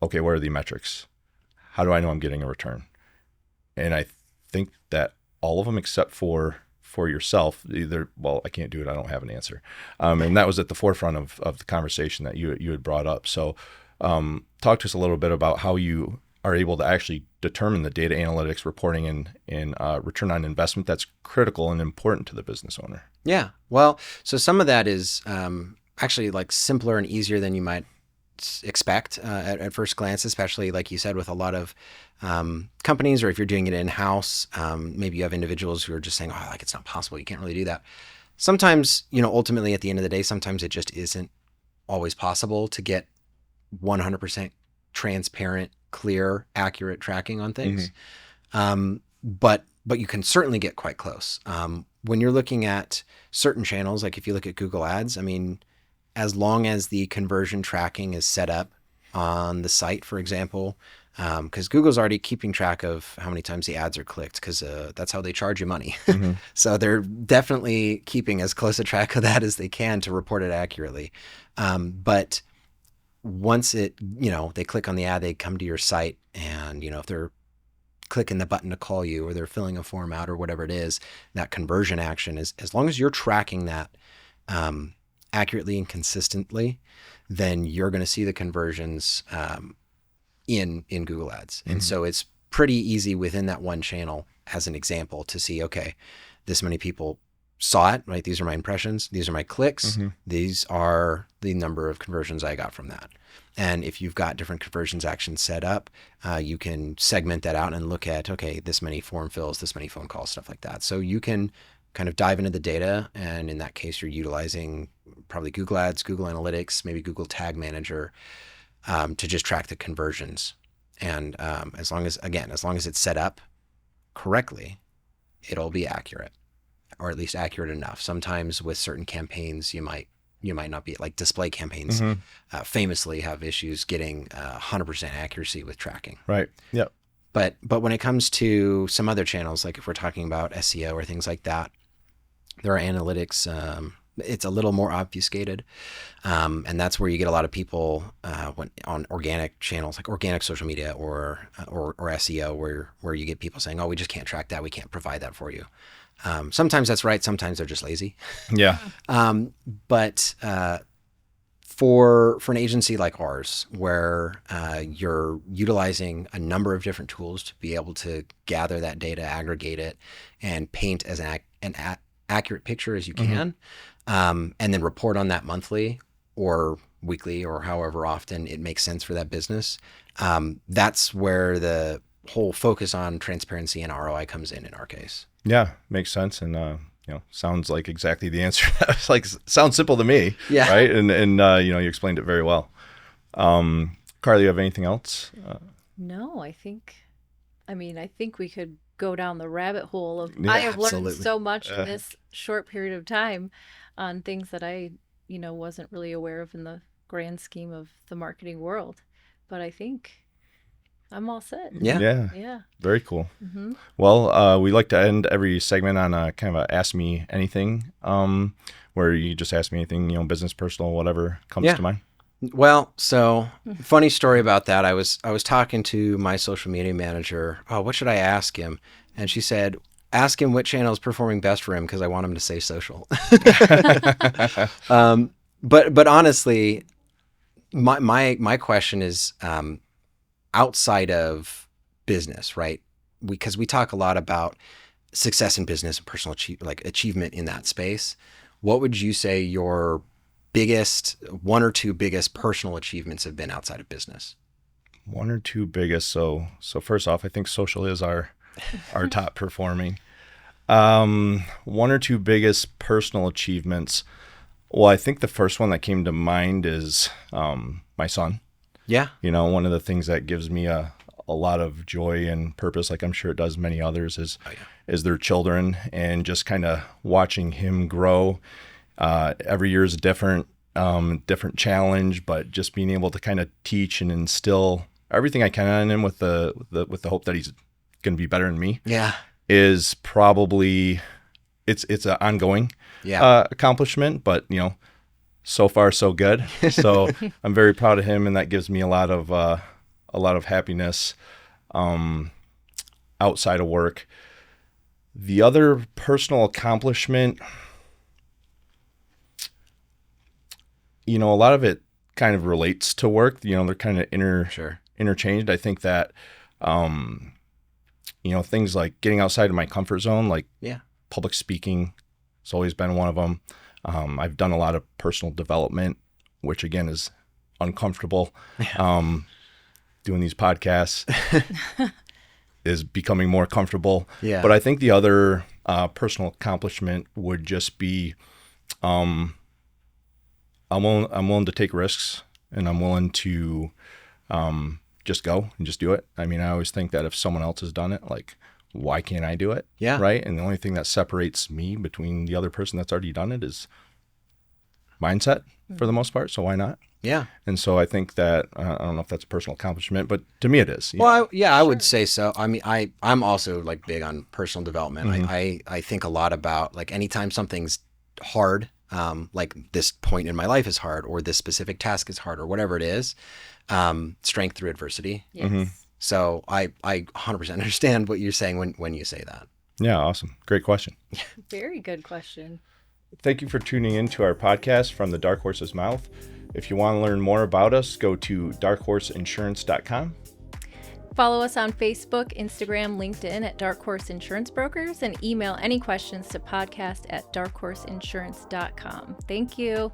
okay, what are the metrics? How do I know I'm getting a return? And I think that all of them, except for yourself, either, well, I can't do it, I don't have an answer. And that was at the forefront of the conversation that you had brought up. So talk to us a little bit about how you are able to actually determine the data analytics, reporting, and return on investment that's critical and important to the business owner. Yeah. Well, so some of that is actually simpler and easier than you might expect at first glance, especially like you said, with a lot of companies, or if you're doing it in-house, maybe you have individuals who are just saying, oh, it's not possible, you can't really do that. Sometimes, ultimately at the end of the day, sometimes it just isn't always possible to get 100% transparent, clear, accurate tracking on things. But you can certainly get quite close. When you're looking at certain channels, like if you look at Google Ads, as long as the conversion tracking is set up on the site, for example, because Google's already keeping track of how many times the ads are clicked, because that's how they charge you money. So they're definitely keeping as close a track of that as they can to report it accurately. But once they click on the ad, they come to your site, and if they're clicking the button to call you, or they're filling a form out, or whatever it is, that conversion action is, as long as you're tracking that accurately and consistently, then you're going to see the conversions in Google Ads. And so it's pretty easy within that one channel, as an example, to see, okay, this many people saw it, right? These are my impressions. These are my clicks. These are the number of conversions I got from that. And if you've got different conversions actions set up, you can segment that out and look at, okay, this many form fills, this many phone calls, stuff like that. So you can kind of dive into the data. And in that case, you're utilizing probably Google Ads, Google Analytics, maybe Google Tag Manager, to just track the conversions. And as long as it's set up correctly, it'll be accurate, or at least accurate enough. Sometimes with certain campaigns, you might not be, like display campaigns famously have issues getting 100% accuracy with tracking. Right. Yep. But when it comes to some other channels, like if we're talking about SEO or things like that, there are analytics. It's a little more obfuscated, and that's where you get a lot of people when on organic channels, like organic social media or SEO, where you get people saying, "Oh, we just can't track that. We can't provide that for you." Sometimes that's right. Sometimes they're just lazy. Yeah. But for an agency like ours, where you're utilizing a number of different tools to be able to gather that data, aggregate it, and paint as an accurate picture as you can, and then report on that monthly or weekly or however often it makes sense for that business, that's where the whole focus on transparency and ROI comes in our case. Yeah, makes sense. And sounds like exactly the answer. Like, sounds simple to me. Yeah. Right. And you explained it very well. Carly, you have anything else? No, I think we could go down the rabbit hole of, Yeah, I have absolutely. learned so much in this short period of time on things that I, wasn't really aware of in the grand scheme of the marketing world. But I think I'm all set. Yeah. Very cool. Well, we like to end every segment on a kind of a Ask Me Anything, where you just ask me anything, business, personal, whatever comes to mind. Well, so funny story about that. I was talking to my social media manager. Oh, what should I ask him? And she said, ask him what channel is performing best for him, because I want him to say social. But honestly, my question is outside of business, right? Because we talk a lot about success in business and personal achievement in that space. What would you say your one or two biggest personal achievements have been outside of business? One or two biggest. So first off, I think social is our top performing. One or two biggest personal achievements. Well, I think the first one that came to mind is my son. Yeah. One of the things that gives me a lot of joy and purpose, like I'm sure it does many others, is their children, and just kind of watching him grow. Every year is a different challenge, but just being able to kind of teach and instill everything I can in him with the hope that he's going to be better than me. Yeah. Is probably, it's an ongoing accomplishment, but so far so good. So I'm very proud of him, and that gives me a lot of happiness outside of work. The other personal accomplishment, a lot of it kind of relates to work. They're kind of interchanged. I think that things like getting outside of my comfort zone, like public speaking, has always been one of them. I've done a lot of personal development, which again is uncomfortable. Doing these podcasts is becoming more comfortable. Yeah. But I think the other personal accomplishment would just be, I'm willing to take risks, and I'm willing to just go and just do it. I mean, I always think that if someone else has done it, like, why can't I do it? Yeah. Right. And the only thing that separates me between the other person that's already done it is mindset for the most part. So why not? Yeah. And so I think that, I don't know if that's a personal accomplishment, but to me it is. Well, I would say so. I mean, I'm also like big on personal development. I think a lot about, like, anytime something's hard, like this point in my life is hard, or this specific task is hard, or whatever it is, strength through adversity. Yes. So I 100% understand what you're saying when you say that. Yeah, awesome. Great question. Very good question. Thank you for tuning in to our podcast from the Dark Horse's mouth. If you want to learn more about us, go to darkhorseinsurance.com. Follow us on Facebook, Instagram, LinkedIn at Dark Horse Insurance Brokers, and email any questions to podcast@darkhorseinsurance.com. Thank you.